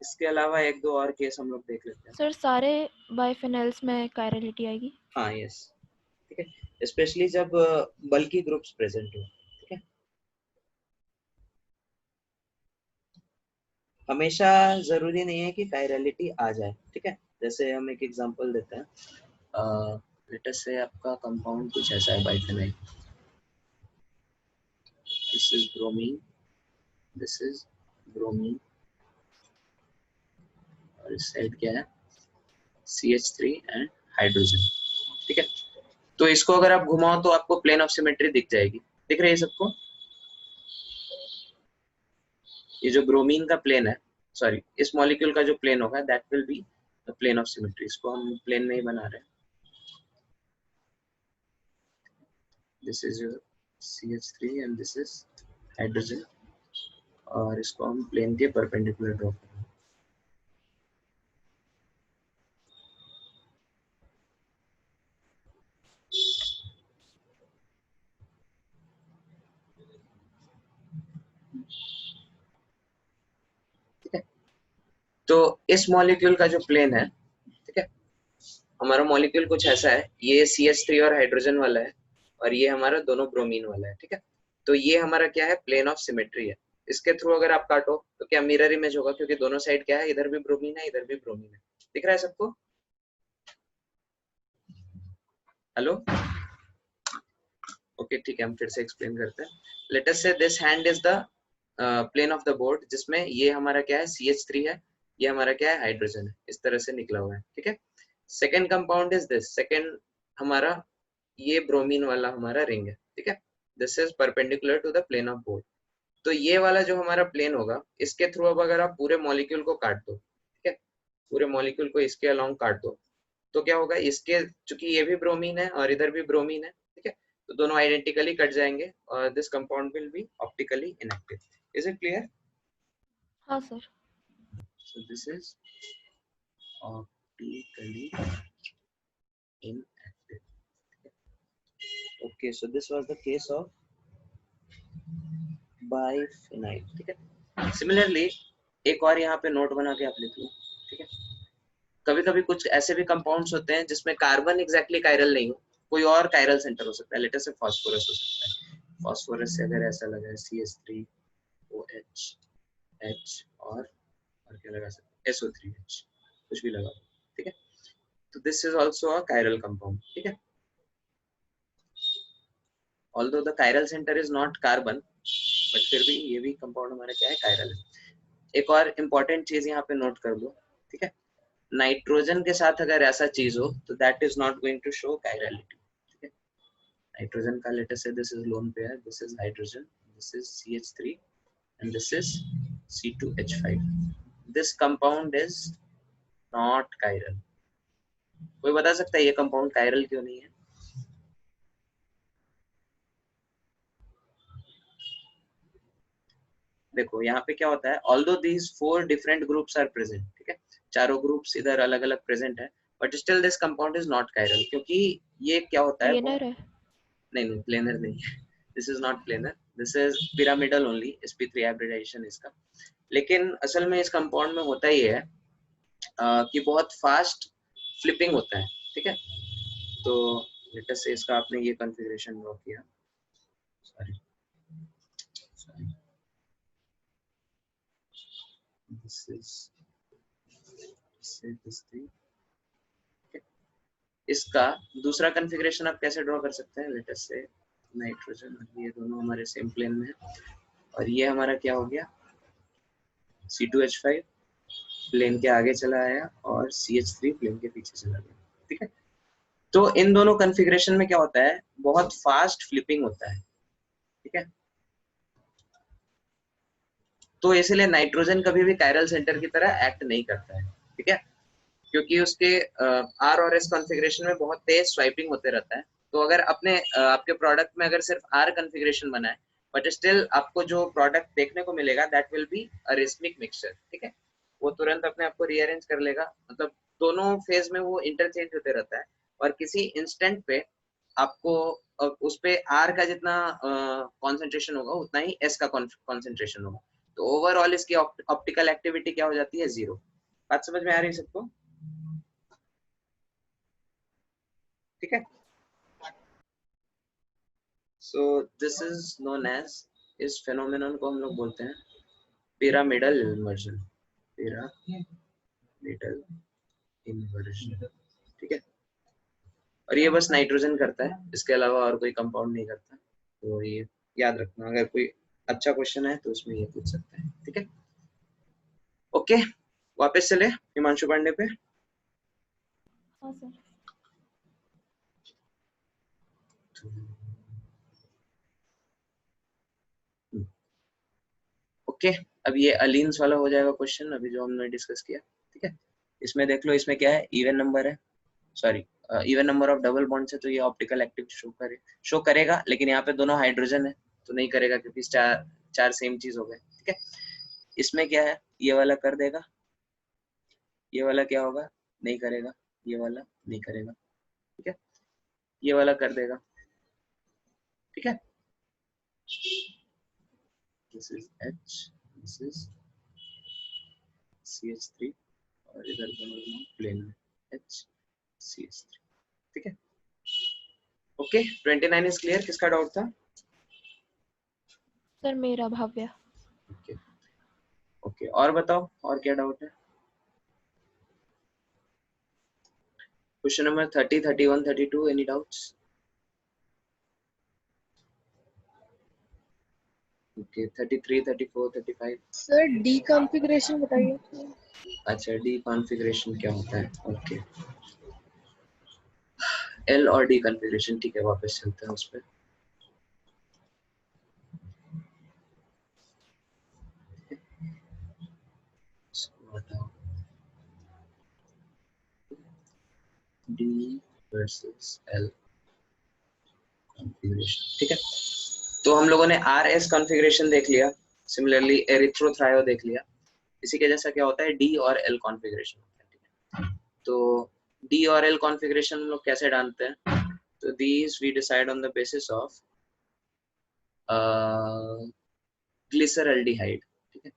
इसके अलावा एक दो और केस हम लोग देख लेते हैं। सर सारे बाइफेनल्स में कायरलिटी आएगी? हाँ, यस, ठीक है, स्पेशली जब बल्की ग्रुप्स प्रेजेंट हो, ठीक है, हमेशा जरूरी नहीं है कि कायरलिटी आ जाए, ठीक है, जैसे हम एक एग्जांपल देते हैं, लेट अस से आपका कंपाउंड कुछ ऐसा है biphenyl, this is bromine, this is bromine, और इस साइड क्या है CH3 एंड हाइड्रोजन। ठीक है, तो इसको अगर आप घुमाओ तो आपको प्लेन ऑफ सिमेट्री दिख जाएगी। दिख रही है सबको? ये जो ब्रोमीन का प्लेन है, सॉरी इस मॉलिक्यूल का जो प्लेन होगा that will be the plane of symmetry. इसको हम प्लेन नहीं बना रहे हैं। This is your CH3 and this is hydrogen, और इसको हम प्लेन के परपेंडिकुलर ड्रॉ करेंगे। ठीक है, तो इस मॉलिक्यूल का जो प्लेन है, ठीक है, हमारा मॉलिक्यूल कुछ ऐसा है, ये CH3 और हाइड्रोजन वाला है, और ये हमारा दोनों ब्रोमीन वाला है। ठीक है, तो ये हमारा क्या है, प्लेन ऑफ सिमेट्री है। इसके थ्रू अगर आप काटो तो क्या मिरर इमेज होगा, क्योंकि दोनों साइड क्या है, इधर भी ब्रोमीन है इधर भी ब्रोमीन है। दिख रहा है सबको? हेलो, ओके ठीक है, हम फिर से एक्सप्लेन करते हैं। Let us say this hand is the plane of the board, जिसमें ये हमारा क्या है CH3 है, ये हमारा क्या है हाइड्रोजन है, इस तरह से निकला हुआ है। ठीक है, second compound is this, second हमारा ये ब्रोमीन वाला हमारा रिंग है। ठीक है, this is perpendicular to the plane of board. तो ये वाला जो हमारा प्लेन होगा, इसके थ्रू अब अगर आप पूरे मॉलिक्यूल को काट दो, ठीक है, पूरे मॉलिक्यूल को इसके अलोंग काट दो, तो क्या होगा, इसके चूंकि ये भी ब्रोमीन है और इधर भी ब्रोमीन है, ठीक है, तो दोनों आइडेंटिकली कट जाएंगे और this compound will be optically inactive. Is it clear? हाँ सर। So this is optically inactive. Okay, so this was the case of biphenyl. ठीक है, सिमिलरली एक और यहाँ पे नोट बना के आप लिख लो। ठीक है, कभी कभी कुछ ऐसे भी कंपाउंड्स होते हैं जिसमें कार्बन एग्जैक्टली कायरल नहीं हो, कोई और कायरल सेंटर हो सकता है। लेटर से फास्फोरस हो सकता है, फास्फोरस से अगर ऐसा लगा है CH3OH H और क्या लगा सकते हैं SO3H, कुछ भी लगा। ठीक है, तो this is also a chiral compound. ठीक है, although the chiral centre is not carbon, but फिर भी ये भी कंपाउंड हमारा क्या है, कायरल है। एक और इम्पोर्टेंट चीज यहाँ पे नोट कर लो। ठीक है, नाइट्रोजन के साथ अगर ऐसा चीज हो तो that is not going to show chirality. ठीक है, नाइट्रोजन का लेटर से this is lone pair, this is hydrogen, this is CH3 and this is C2H5. This compound is not chiral. कोई बता सकता है ये कंपाउंड कायरल क्यों नहीं है? देखो यहाँ पे क्या होता है, although these 4 different groups are present, ठीक है, चारों ग्रुप्स इधर अलग अलग प्रेजेंट है, but still this compound is not chiral, क्योंकि ये क्या होता है, प्लेनर है। नहीं प्लेनर नहीं है, this is not planar, this is pyramidal only, sp3 hybridization इसका। लेकिन असल में इस कंपाउंड में होता ही है कि बहुत फास्ट फ्लिपिंग होता है। ठीक है, तो लेट अस से इसका आपने ये कॉन्फ़िगरेशन ड्रॉ किया, sorry this is this thing। इसका दूसरा कॉन्फ़िगरेशन आप कैसे ड्रॉ कर सकते हैं, लेट अस से नाइट्रोजन, ये दोनों हमारे सेम प्लेन में है, और ये हमारा क्या हो गया, C2H5 प्लेन के आगे चला आया और CH3 प्लेन के पीछे चला गया। ठीक है, तो इन दोनों कॉन्फ़िगरेशन में क्या होता है, बहुत फास्ट फ्लिपिंग होता है। ठीक है, तो इसलिए नाइट्रोजन कभी भी कायरल सेंटर की तरह एक्ट नहीं करता है। ठीक है, क्योंकि उसके R और S कॉन्फ़िगरेशन में बहुत तेज स्वाइपिंग होते रहता है। तो अगर अपने आपके प्रोडक्ट में अगर सिर्फ R कॉन्फ़िगरेशन बना है, बट स्टिल आपको जो प्रोडक्ट देखने को मिलेगा that will be a racemic mixture. ठीक है, वो तुरंत अपने आप को रीअरेंज कर लेगा, मतलब दोनों फेज में वो इंटरचेंज होते रहता है, और किसी इंस्टेंट पे आपको उस पे R का जितना कॉन्सेंट्रेशन होगा उतना ही S का कॉन्सेंट्रेशन होगा, तो ओवरऑल इसकी ऑप्टिकल एक्टिविटी क्या हो जाती है, 0। बात समझ में आ रही है सबको? ठीक है, so this is known as, इस फेनोमेनन को हम लोग बोलते हैं पिरामिडल इन्वर्जन, पिरामिडल इन्वर्जन। ठीक है, और ये बस नाइट्रोजन करता है, इसके अलावा और कोई कंपाउंड नहीं करता, तो ये याद रखना, अगर कोई अच्छा क्वेश्चन है तो उसमें ये पूछ सकते हैं। ठीक है, ओके, वापस चले हिमांशु पांडे पे। हाँ सर। ओके अब ये अलीन्स वाला हो जाएगा क्वेश्चन, अभी जो हमने डिस्कस किया। ठीक है, इसमें देख लो, इसमें क्या है, इवन नंबर है, sorry even number of double bonds है, तो ये ऑप्टिकल एक्टिविटी शो करेगा, लेकिन यहाँ पे दोनों हाइड्रोजन है तो नहीं करेगा क्योंकि चार सेम चीज हो गए। ठीक है, इसमें क्या है, ये वाला कर देगा, ये वाला क्या होगा, नहीं करेगा, ये वाला नहीं करेगा। ठीक है, ये वाला कर देगा। ठीक है, this is H, this is CH3 और इधर दोनों प्लेन में H CH3। ठीक है, ओके 29 इज क्लियर। किसका डाउट था? सर मेरा भव्य। ओके ओके, और बताओ और क्या डाउट है? Question number 30, 31, 32, any doubts? Okay 33, 34, 35। Sir D configuration बताइए। अच्छा, डी कॉन्फ़िगरेशन क्या होता है? ओके, एल और डी कॉन्फ़िगरेशन, ठीक है वापस चलते हैं उस पर। D versus L configuration. ठीक है, तो हम लोगों ने आर एस कॉन्फ़िगरेशन देख लिया, सिमिलरली एरिथ्रोथ्रायो देख लिया। इसी के जैसा क्या होता है, डी और एल कॉन्फ़िगरेशन होता है। ठीक है, तो डी और एल कॉन्फ़िगरेशन हम लोग कैसे डालते हैं? तो these we decide on the basis of glyceraldehyde। ठीक है,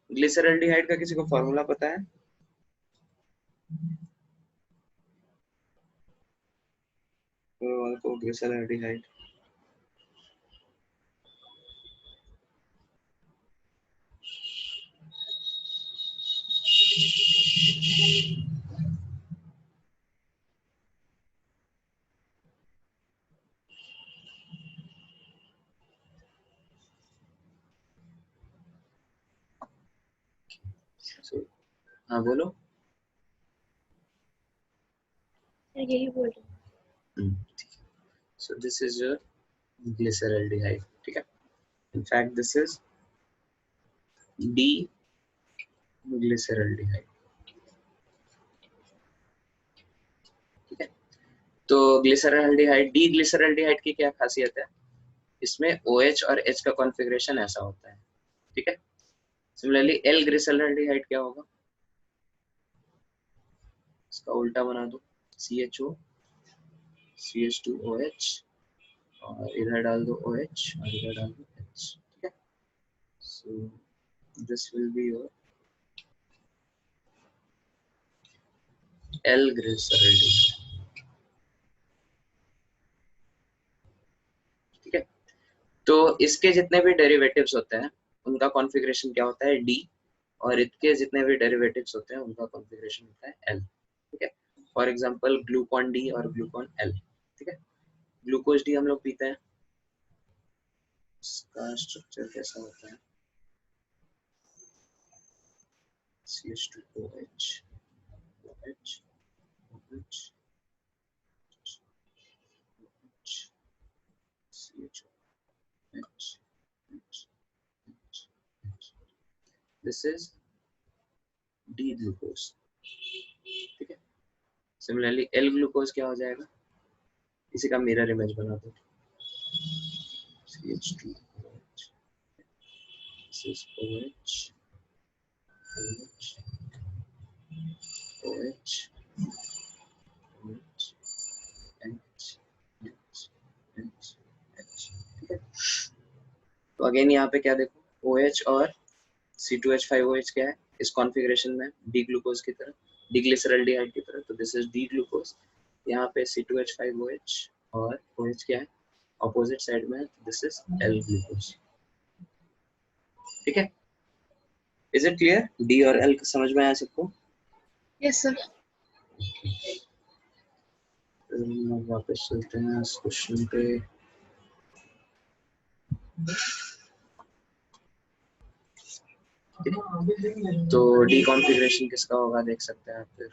ग्लिसरल्डिहाइड का किसी को फॉर्मूला पता है? तो ग्लिसरल्डिहाइड हाँ बोलो। यही बोल रही हूँ। So this is your glyceraldehyde। ठीक है, in fact this is D glyceraldehyde। ठीक है, तो ग्लिसरल्डिहाइड, डी ग्लिसरल्डिहाइड की क्या खासियत है? इसमें OH और H का कॉन्फ़िगरेशन ऐसा होता है। ठीक है, सिमिलरली एल ग्लिसरल्डिहाइड क्या होगा, इसका उल्टा बना दो, CHO CH2OH और इधर डाल दो OH और इधर डाल दो H। ठीक है, so this will be your L glyceraldehyde. ठीक है, तो इसके जितने भी डेरिवेटिव्स होते हैं उनका कॉन्फ़िगरेशन क्या होता है, D, और इसके जितने भी डेरिवेटिव्स होते हैं उनका कॉन्फ़िगरेशन होता है L। ठीक है, फॉर एग्जांपल ग्लूकॉन D और ग्लूकॉन L। ठीक है, ग्लूकोज डी हम लोग पीते हैं, इसका स्ट्रक्चर कैसा होता है, CH2OH OH OH CHOH this is D glucose. ठीक है, सिमिलरली एल ग्लूकोज क्या हो जाएगा, इसी का मिरर इमेज बना दो, CH2OH this is OH OH OH OH H H H H। ठीक है, तो अगेन यहाँ पे क्या देखो, OH और C2H5OH क्या है इस कॉन्फ़िगरेशन में, डी ग्लूकोज की तरह, डी ग्लिसरल्डिहाइड की तरह, तो दिस इज डी ग्लूकोज। यहाँ पे C2H5OH और OH क्या है, ऑपोजिट साइड में, दिस इज L ग्लूकोज। ठीक है, इज इट क्लियर? डी और एल समझ में आया सबको? Yes sir. वापस चलते हैं इस क्वेश्चन पे। तो डी कॉन्फ़िगरेशन किसका होगा देख सकते हैं आप फिर।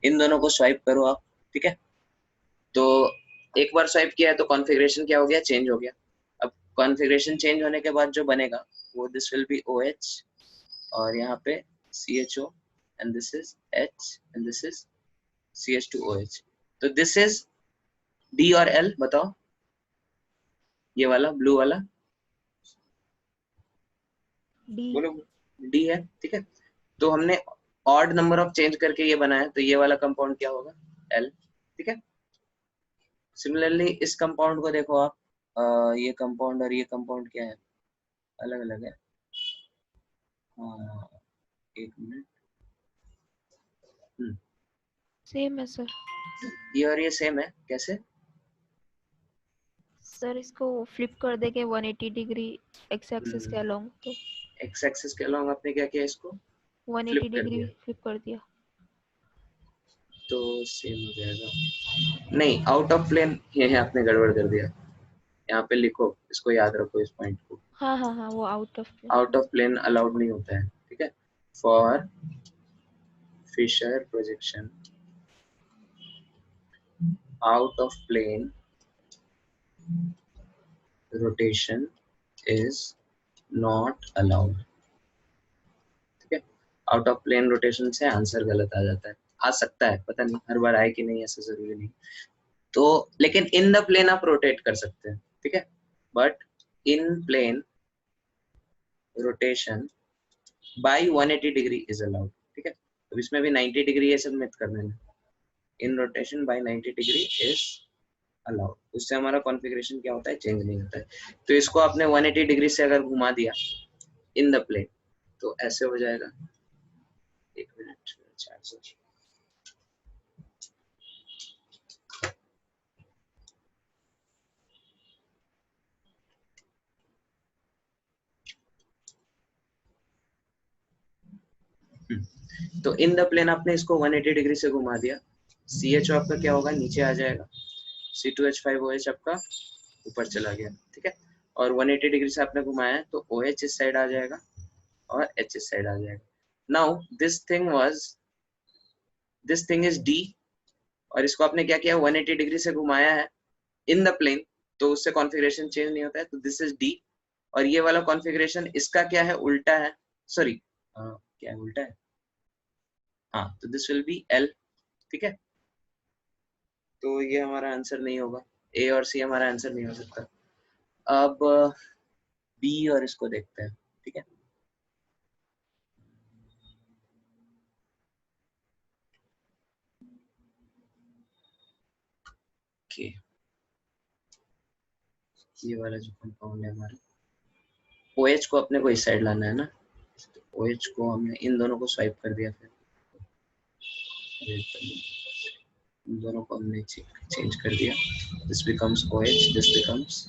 इन दोनों को स्वाइप करो आप, ठीक है। तो एक बार स्वाइप किया है तो कॉन्फ़िगरेशन क्या हो गया, चेंज हो गया। अब कॉन्फ़िगरेशन चेंज होने के बाद जो बनेगा वो दिस विल बी OH और यहाँ पे CHO and this is H and this is CH2OH। तो दिस इज D और L, बताओ ये वाला ब्लू वाला डी। बोलो। D है, ठीक है। तो हमने ऑड नंबर ऑफ चेंज करके ये बनाया, तो ये वाला कंपाउंड क्या होगा, L, ठीक है। सिमिलरली इस कंपाउंड को देखो आप, ये कंपाउंड और ये कंपाउंड क्या है, अलग अलग है। हाँ, एक मिनट, सेम है सर। ये और ये सेम है, कैसे? सर इसको फ्लिप कर देंगे 180 डिग्री एक्स एक्सिस के अलोंग, तो एक्स एक्सिस के अलोंग आपने क्या किया, इसको 180 फ्लिप कर डिग्री दिया फ्लिप कर दिया। तो सेम हो जाएगा। नहीं, आउट ऑफ प्लेन ये है, आपने गड़बड़ कर दिया। यहाँ पे लिखो, इसको याद रखो इस पॉइंट को। हाँ हाँ हाँ, वो out of out of plane allowed नहीं होता है, ठीक है। For Fischer projection out of plane rotation is not allowed, ठीक है। आउट ऑफ प्लेन रोटेशन से आंसर गलत आ जाता है, आ सकता है, पता नहीं हर बार आए कि नहीं, ऐसा जरूरी नहीं। तो लेकिन इन द प्लेन आप रोटेट कर सकते हैं, ठीक है। But in plane rotation by 180 degree is allowed, ठीक है। तो इसमें भी 90 डिग्री ये सब मत कर देना। इन rotation bye 90 degree is allowed, उससे हमारा कॉन्फ़िगरेशन क्या होता है, चेंज नहीं होता है। तो इसको आपने 180 डिग्री से अगर घुमा दिया इन द प्लेन तो ऐसे हो जाएगा। एक मिनट, चार्जर। तो इन द प्लेन आपने इसको 180 डिग्री से घुमा दिया, CHO आपका क्या होगा, नीचे आ जाएगा, C2H5OH आपका ऊपर चला गया, ठीक है। और 180 डिग्री से आपने घुमाया है तो OH इस साइड आ जाएगा और H इस साइड आ जाएगा। Now this thing is D और इसको आपने क्या किया, 180 डिग्री से घुमाया है इन द प्लेन, तो उससे कॉन्फ़िगरेशन चेंज नहीं होता है, तो दिस इज D। और ये वाला कॉन्फ़िगरेशन इसका क्या है, उल्टा है, सॉरी क्या है, उल्टा है, हाँ, तो दिस विल बी L, ठीक है। तो ये हमारा आंसर नहीं होगा, A और C हमारा आंसर नहीं हो सकता। अब B और इसको देखते हैं, ठीक है। ओके, ये वाला जो कंपाउंड है हमारा, OH को अपने को इस साइड लाना है ना, तो OH को हमने इन दोनों को स्वाइप कर दिया, फिर इन दोनों को हमने चेंज कर दिया, this becomes OH, this becomes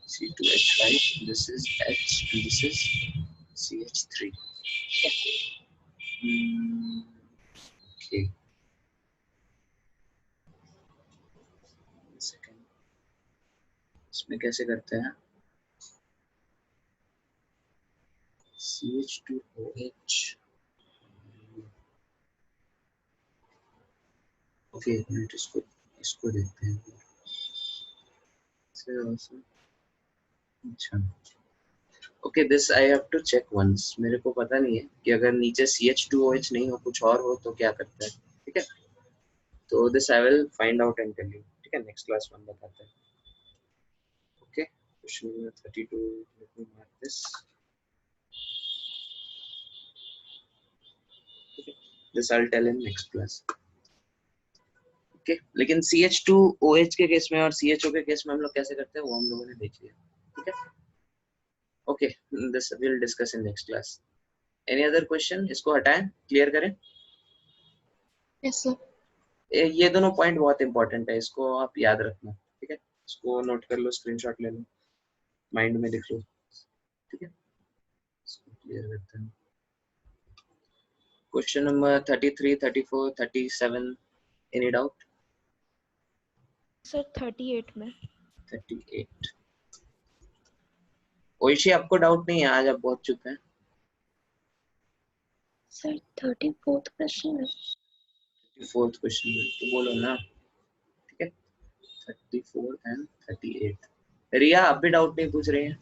C2H5, this is H and this is CH3. Okay. Second. इसमें कैसे करते हैं, CH2OH. ओके, इसको देखते हैं। अच्छा, okay, this I have to check once. मेरे को पता नहीं है कि अगर नीचे CH2OH नहीं हो, कुछ और हो, तो क्या करता है, ठीक है। तो this I will find out and tell you, ठीक है, नेक्स्ट क्लास में बताते हैं। Okay, question number 32, let me mark this. This I'll tell in next class. Okay, लेकिन CH2OH के केस में और CHO के केस में हम लोग कैसे करते हैं वो हम लोगों ने देख लिया, ठीक है। Okay, this we'll discuss in next class. Any other question? इसको हटाएं, क्लियर करें। Yes sir. ये दोनों पॉइंट बहुत इंपॉर्टेंट है, इसको आप याद रखना, ठीक है। इसको नोट कर लो, स्क्रीनशॉट ले लो, माइंड में लिख लो, ठीक है। इसको क्लियर करते हैं। Question number 33, 34, 37, any doubt? Sir 38 में। 38। ओइशी आपको डाउट नहीं है? आज आप बहुत चुप हैं। सर 34th क्वेश्चन है। 4th क्वेश्चन में तो बोलो ना। ठीक है, 34 एंड 38। रिया आप भी डाउट नहीं पूछ रहे हैं?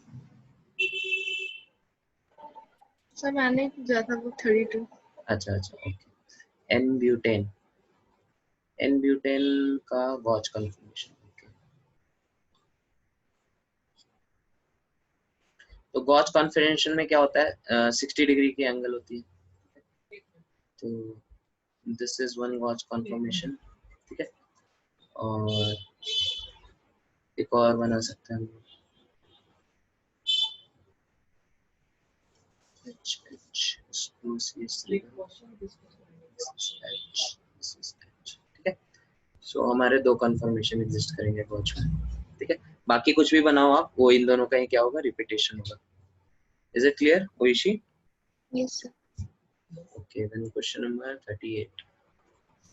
सर मैंने पूछा था वो 32। अच्छा अच्छा, okay. N butane, N butane का गॉच कन्फर्मेशन। तो गॉच कॉन्फिगरेशन में क्या होता है? 60 डिग्री की एंगल होती है। तो दिस इज वन गॉच कॉन्फर्मेशन। ठीक है, और एक और बना सकते हैं हम। H, H, S2, CS3, ठीक है। सो हमारे दो कन्फर्मेशन एग्जिस्ट करेंगे गॉच में। ठीक है, बाकी कुछ भी बनाओ आप, वो इन दोनों का ही क्या होगा? रिपीटेशन होगा। Is it clear Oishi? Yes sir. Okay, then question number 38।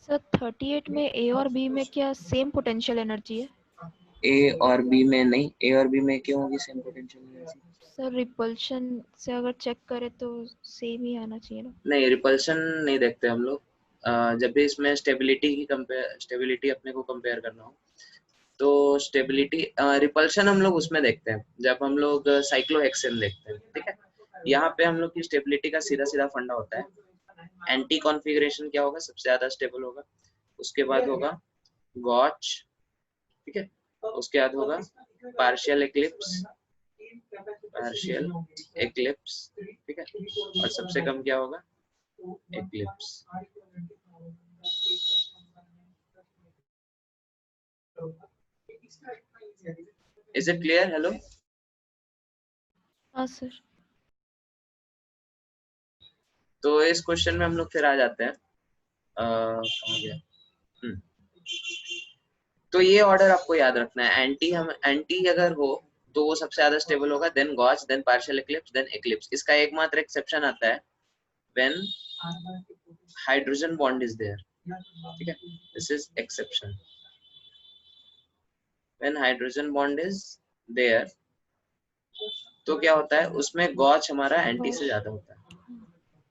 Sir 38 में ए और बी में क्या सेम पोटेंशियल एनर्जी है? ए और बी में नहीं। ए और बी में क्यों होगी same potential energy? Sir repulsion से अगर चेक करें तो सेम ही आना चाहिए ना? नहीं, रिपल्शन नहीं देखते हम लोग। जब भी इसमें स्टेबिलिटी अपने को कंपेयर करना हो तो स्टेबिलिटी, रिपल्शन हम लोग उसमें देखते हैं जब हम लोग साइक्लोहेक्सेन देखते हैं। ठीक है, यहाँ पे हम लोग की स्टेबिलिटी का सीधा सीधा फंडा होता है। एंटी कॉन्फ़िगरेशन क्या होगा? सबसे ज्यादा स्टेबल होगा। उसके बाद होगा गॉच। ठीक है, उसके बाद होगा पार्शियल एक्लिप्स, पार्शियल एक्लिप्स। ठीक है, और सबसे कम क्या होगा? Eclipse. Is it clear? Hello, हाँ सर। तो इस क्वेश्चन में हम लोग फिर आ जाते हैं। कहाँ गया? तो ये ऑर्डर आपको याद रखना है। एंटी अगर हो तो वो सबसे ज्यादा स्टेबल होगा, then gauche, then partial eclipse, then eclipse. इसका एकमात्र एक्सेप्शन आता है when hydrogen bond is there. ठीक है, this is exception. When hydrogen bond is there तो क्या होता है? उसमें गॉच हमारा एंटी से ज्यादा होता है।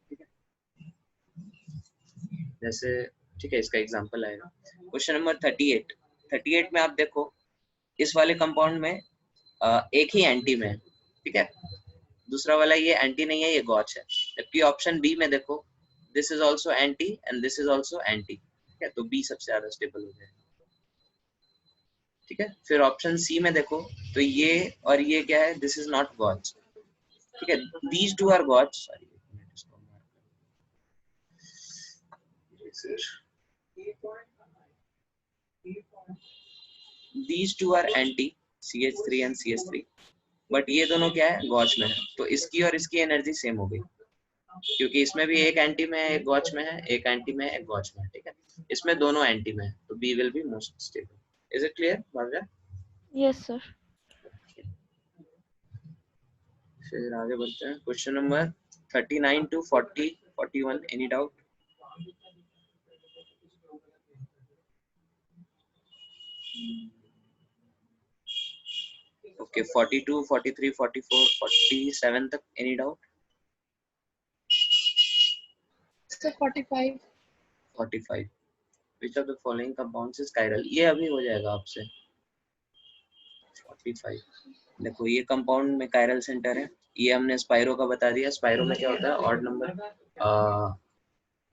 ठीक है, जैसे, ठीक है, इसका एग्जांपल आएगा क्वेश्चन नंबर 38। 38 में आप देखो, इस वाले कंपाउंड में एक ही एंटी में है। ठीक है, दूसरा वाला ये एंटी नहीं है, ये गॉच है। जबकि ऑप्शन बी में देखो, this is also anti and this is also anti. ठीक है, तो बी सबसे ज्यादा स्टेबल हो जाएगा। ठीक है, फिर ऑप्शन सी में देखो, तो ये और ये क्या है? This is not gauche. ठीक है, these two are gauche. Sorry, these two are anti, CH3 and CH3, but ये दोनों क्या है? गॉच में है। तो इसकी और इसकी एनर्जी सेम हो गई, क्योंकि इसमें भी एक एंटी में है, एक गॉच में है, एक एंटी में है, एक गॉच में है। ठीक है, इसमें दोनों एंटी में है, तो B will be most stable. Is it clear Bhavna? Yes sir. फिर आगे बढ़ते हैं। Question number 39 to 40, 41, any doubt? Okay, 42, 43, 44, 47 तक any doubt? Sir 45। 45, which of the following compounds is chiral? ये अभी हो जाएगा आपसे। 45, देखो ये कंपाउंड में कायरल सेंटर है। ये हमने स्पाइरो का बता दिया। स्पाइरो में क्या होता है? Odd number. ऑड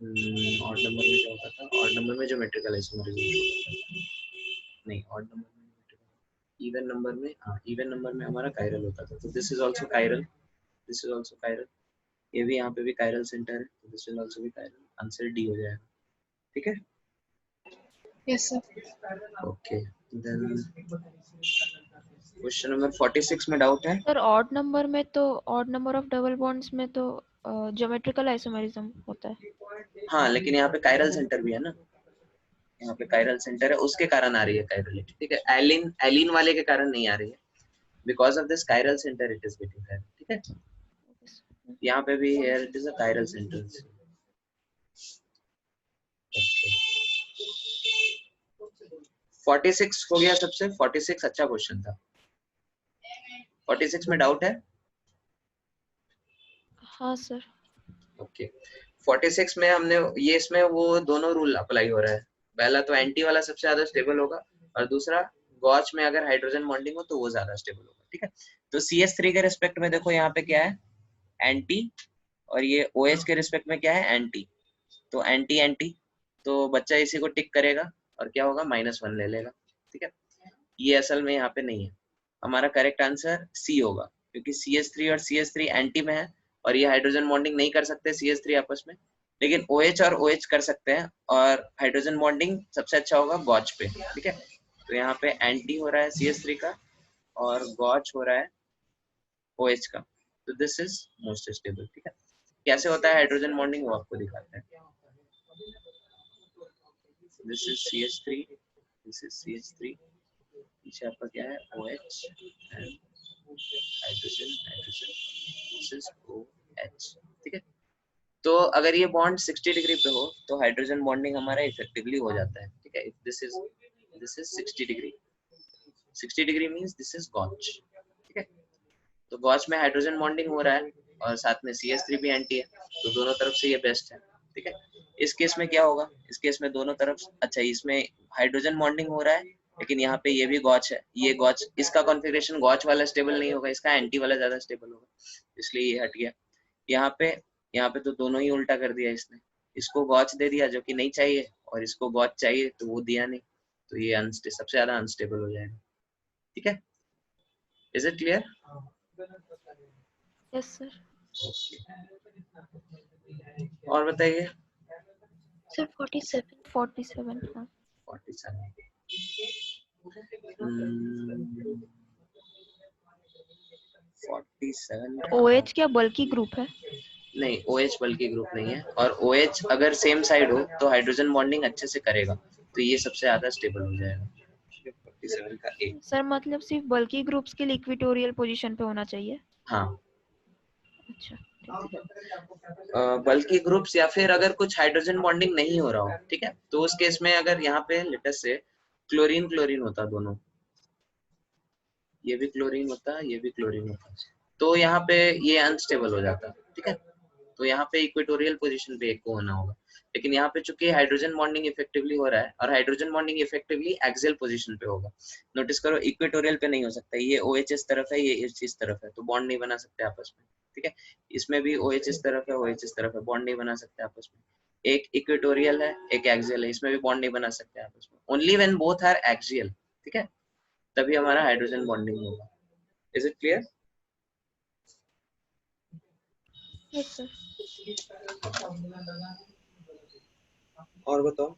नंबर में क्या होता था? ऑड नंबर में ज्योमेट्रिकल आइसोमरिज्म, नहीं, ऑड नंबर में, इवन नंबर में, हाँ, इवन नंबर में हमारा कायरल होता था। तो this is also chiral, this is also chiral. ये भी यहाँ पे भी कायरल सेंटर है, तो this will also be chiral. Answer D हो जाएगा। ठीक है, yes sir. Okay. Then question number 46 में डाउट है? सर ऑड नंबर में तो, odd number of double bonds में तो ज्योमेट्रिकल आइसोमेरिज्म होता है। हाँ, लेकिन यहाँ पे कायरल सेंटर भी है ना, यहाँ पे कायरल सेंटर है, उसके कारण आ रही है कायरलिटी। ठीक है, एलिन एलिन वाले के कारण नहीं आ रही है। Because of this chiral centre it is getting chiral. ठीक है, यहाँ पे भी है, it is a chiral centre. 46 हो गया सबसे, 46 अच्छा क्वेश्चन था। 46 में डाउट है? हाँ सर। ओके 46 में हमने ये, इसमें वो दोनों रूल अप्लाई हो रहा है। पहला तो एंटी वाला सबसे ज्यादा स्टेबल होगा, और दूसरा गॉच में अगर हाइड्रोजन बॉन्डिंग हो तो वो ज्यादा स्टेबल होगा। ठीक है, तो CH3 के रिस्पेक्ट में देखो यहाँ पे क्या है, एंटी, और ये OH के रिस्पेक्ट में क्या है, एंटी। तो एंटी एंटी, तो बच्चा इसी को टिक करेगा और क्या होगा, -1 ले लेगा। ठीक है, ये असल में यहाँ पे नहीं है। हमारा करेक्ट आंसर सी होगा, क्योंकि CH3 और CH3 एंटी में है, और ये हाइड्रोजन बॉन्डिंग नहीं कर सकते CH3 आपस में, लेकिन OH और OH कर सकते हैं, और हाइड्रोजन बॉन्डिंग सबसे अच्छा होगा गॉच पे। ठीक है, तो यहाँ पे एंटी हो रहा है CH3 का, और गॉच हो रहा है OH का, तो दिस इज मोस्ट स्टेबल। ठीक है, कैसे होता है हाइड्रोजन बॉन्डिंग वो आपको दिखाते हैं। This is CH3, this is CH3, पीछे आपका क्या है, OH and hydrogen, hydrogen, this is OH। ठीक है, तो अगर ये बॉन्ड 60 डिग्री पे हो तो हाइड्रोजन बॉन्डिंग हमारा इफेक्टिवली हो जाता है। ठीक है, if this is 60 degree, 60 degree means this is gauche. ठीक है, तो गॉच में हाइड्रोजन बॉन्डिंग हो रहा है, और साथ में CH3 भी एंटी है, तो दोनों तरफ से ये बेस्ट है। ठीक है, इस केस में क्या होगा, इस केस में दोनों तरफ, अच्छा इसमें हाइड्रोजन बॉन्डिंग हो रहा है, लेकिन यहाँ पे ये भी गॉच है, ये गॉच, इसका कॉन्फ़िगरेशन गॉच वाला स्टेबल नहीं होगा, इसका एंटी वाला ज्यादा स्टेबल होगा, इसलिए ये हट गया। यहाँ पे तो दोनों ही उल्टा कर दिया इसने, इसको गॉच दे दिया जो कि नहीं चाहिए, और इसको गॉच चाहिए तो वो दिया नहीं, तो ये सबसे ज्यादा अनस्टेबल हो जाएगा। ठीक है, is it clear? Yes sir. और बताइए। सर 47। 47 हाँ। 47 47 OH क्या बल्कि ग्रुप है? नहीं, OH बल्कि ग्रुप नहीं है, और OH अगर सेम साइड हो तो हाइड्रोजन बॉन्डिंग अच्छे से करेगा, तो ये सबसे ज्यादा स्टेबल हो जाएगा। 47 का A। सर मतलब सिर्फ बल्कि ग्रुप्स के इक्विटोरियल पोजीशन पे होना चाहिए? हाँ, अच्छा। बल्कि ग्रुप्स, या फिर अगर कुछ हाइड्रोजन बॉन्डिंग नहीं हो रहा हो, ठीक है, तो उस केस में अगर यहाँ पे लेटस से क्लोरीन क्लोरीन होता दोनों, ये भी क्लोरीन होता, ये भी क्लोरीन होता, तो यहाँ पे ये अनस्टेबल हो जाता। ठीक है, तो यहाँ पे इक्वेटोरियल पोजीशन पे एक को होना होगा, लेकिन यहाँ पे चूंकि हाइड्रोजन बॉन्डिंग इफेक्टिवली हो रहा है, और hydrogen bonding effectively axial position पे होगा। नोटिस करो, इक्वेटोरियल पे नहीं हो सकता, ये OH इस तरफ है, ये इस तरफ है, तो बॉन्ड नहीं बना सकते आपस में। ठीक है, इसमें भी OH इस तरफ है, OH इस तरफ है, बॉन्ड नहीं बना सकते आपस में। एक इक्वेटोरियल है, एक एक्सियल है, इसमें भी बॉन्ड नहीं बना सकते आपस में। Only when both are axial, ठीक है, तभी हमारा हाइड्रोजन बॉन्डिंग होगा। Is it clear? Yes sir. और बताओ।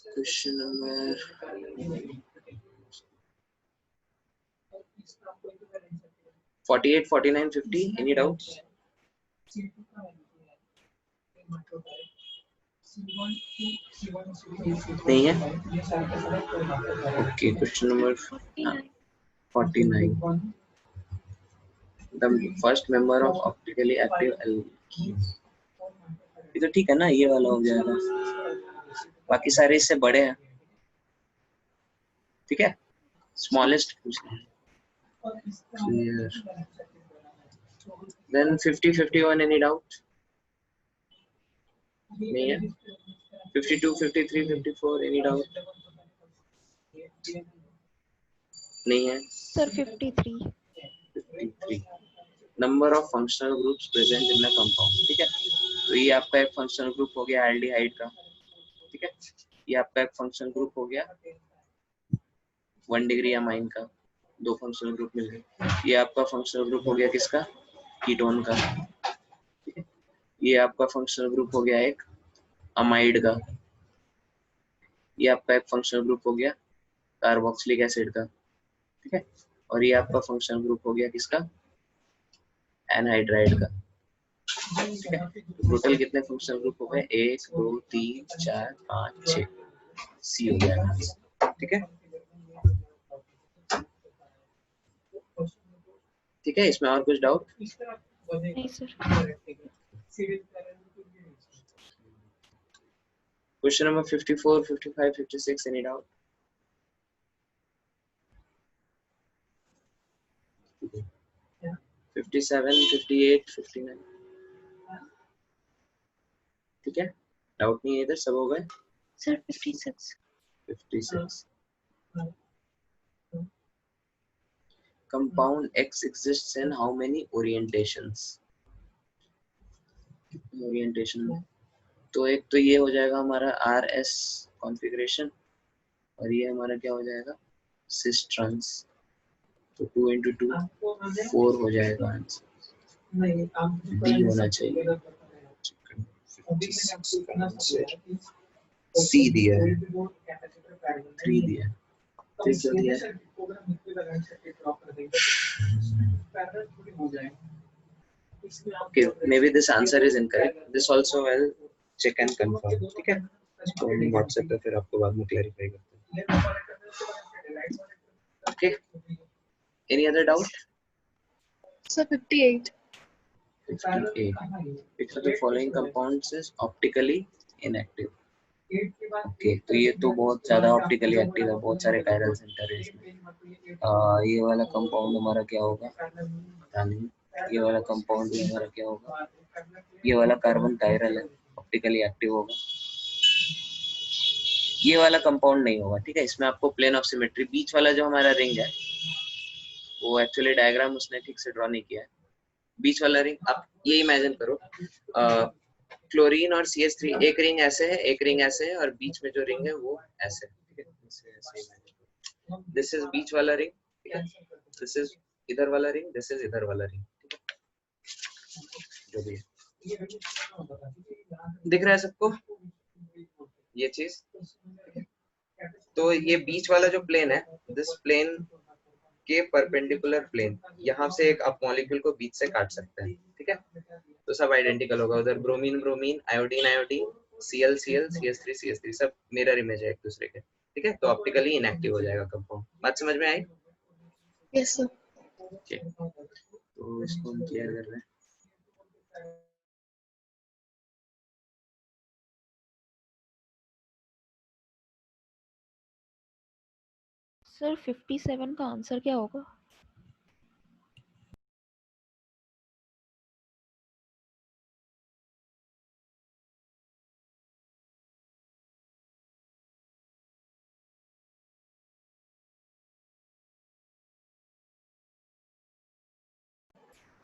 Question number 48, 49, 50, any doubts? नहीं है? Okay, question number 49. The first member of optically active alkene. ये तो ठीक है ना, ये वाला हो जाएगा, बाकी सारे इससे बड़े हैं। ठीक है, स्मॉलेस्ट पूछना है। Then 50, 51, any doubt? नहीं है? 52, 53, 54, any doubt? नहीं है? Sir 53। 53. Number of functional groups present in the compound. ठीक है, तो ये आपका एक फंक्शनल ग्रुप हो गया एल्डिहाइड का। ठीक है, ये आपका एक फंक्शनल ग्रुप हो गया 1 डिग्री अमाइन का, 2 फंक्शनल ग्रुप मिल गए। ये आपका फंक्शनल ग्रुप हो गया किसका, कीटोन का। ठीक है, ये आपका फंक्शनल ग्रुप हो गया एक अमाइड का। ये आपका एक फंक्शनल ग्रुप हो गया कार्बोक्सिलिक एसिड का। ठीक है, और ये आपका फंक्शनल ग्रुप हो गया किसका, एनहाइड्राइड का। ठीक है, टोटल कितने फंक्शनल ग्रुप हो गए, 1 2 3 4 5 6, सी हो गया। ठीक है, ठीक है, इसमें और कुछ डाउट? नहीं sir. Question number 54, 55, 56. Any doubt? Yeah. 57, 58, 59. ठीक है, डाउट नहीं है इधर, सब हो गए. Sir, 56. 56. Compound X exists in how many orientations? Orientation में तो एक तो ये हो जाएगा हमारा RS कॉन्फ़िगरेशन और ये हमारा क्या हो जाएगा सिस ट्रांस. तो 2 into 2 4 हो जाएगा आंसर. डी होना चाहिए. सी दिया है, 3 दिया है. फिर क्या दिया है? Okay, maybe this answer is incorrect. This also will check and confirm. ठीक है, तो हम WhatsApp पे फिर आपको बाद में clarify करते हैं. Okay. Any other doubt? Sir, 58. 58. Which of the following compounds is optically inactive? Okay, तो ये तो बहुत ज़्यादा ऑप्टिकली एक्टिव है, बहुत सारे कायरल सेंटर है इसमें. ये वाला कंपाउंड हमारा क्या होगा पता नहीं. ये वाला कंपाउंड भी हमारा क्या होगा, ये वाला कार्बन कायरल है, ऑप्टिकली एक्टिव होगा. ये वाला कंपाउंड नहीं होगा. ठीक है, इसमें आपको प्लेन ऑफ सिमेट्री, बीच वाला जो हमारा रिंग है वो एक्चुअली डायग्राम उसने ठीक से ड्रॉ नहीं किया है. बीच वाला रिंग आप ये इमेजिन करो, क्लोरीन और CH3 एक रिंग ऐसे है, एक रिंग ऐसे है और बीच में जो रिंग है वो ऐसे है. ठीक है, दिस इज बीच वाला रिंग. ठीक है, दिस इज इधर वाला रिंग, दिस इज इधर वाला रिंग. जो भी है दिख रहा है सबको ये चीज. तो ये बीच वाला जो प्लेन है, दिस प्लेन के परपेंडिकुलर प्लेन, यहाँ से एक आप मॉलिक्यूल को बीच से काट सकते हैं. ठीक है, तो सब आइडेंटिकल होगा. उधर bromine bromine, iodine iodine, Cl Cl, CH3 CH3 सब मिरर इमेज है एक दूसरे के. ठीक है, तो ऑप्टिकली इनएक्टिव हो जाएगा कंपाउंड. बात समझ में आई? Yes, sir. Okay. तो इसको हम क्लियर कर रहे हैं. सर 57 का आंसर क्या होगा?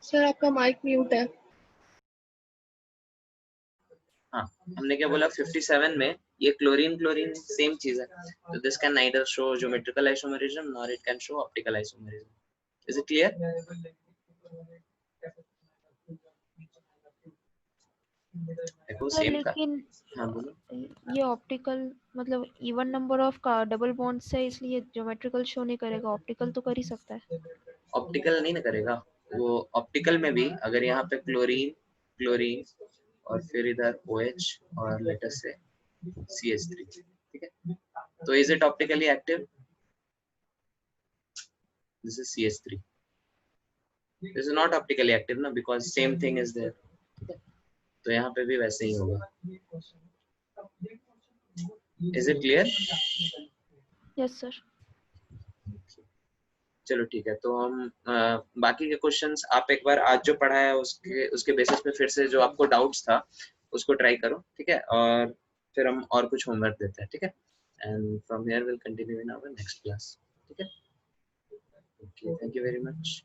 Sir, आपका माइक म्यूट है. हाँ, हमने क्या बोला 57 में ये क्लोरीन क्लोरीन सेम चीज है. तो this can neither show geometrical isomerism nor it can show optical isomerism. Is it clear? देखो सर सेम का. लेकिन हाँ बोलो. ये ऑप्टिकल मतलब इवन नंबर ऑफ का डबल बॉन्ड्स है, इसलिए ज्योमेट्रिकल शो नहीं करेगा. ऑप्टिकल तो कर ही सकता है. ऑप्टिकल नहीं ना करेगा वो. ऑप्टिकल में भी अगर यहाँ पे क्लोरीन क्लोरीन और फिर इधर OH और लेटर से CH3. ठीक है, तो is it optically active? This is CH3. This is not optically active ना, because same thing is there. तो यहाँ पे भी वैसे ही होगा. Is it clear? Yes sir. चलो ठीक है, तो हम बाकी के क्वेश्चंस आप एक बार आज जो पढ़ा है उसके बेसिस पे फिर से जो आपको डाउट्स था उसको ट्राई करो. ठीक है, और फिर हम और कुछ होमवर्क देते हैं. ठीक है, and from here will continue in our next class. ठीक है, okay, thank you very much.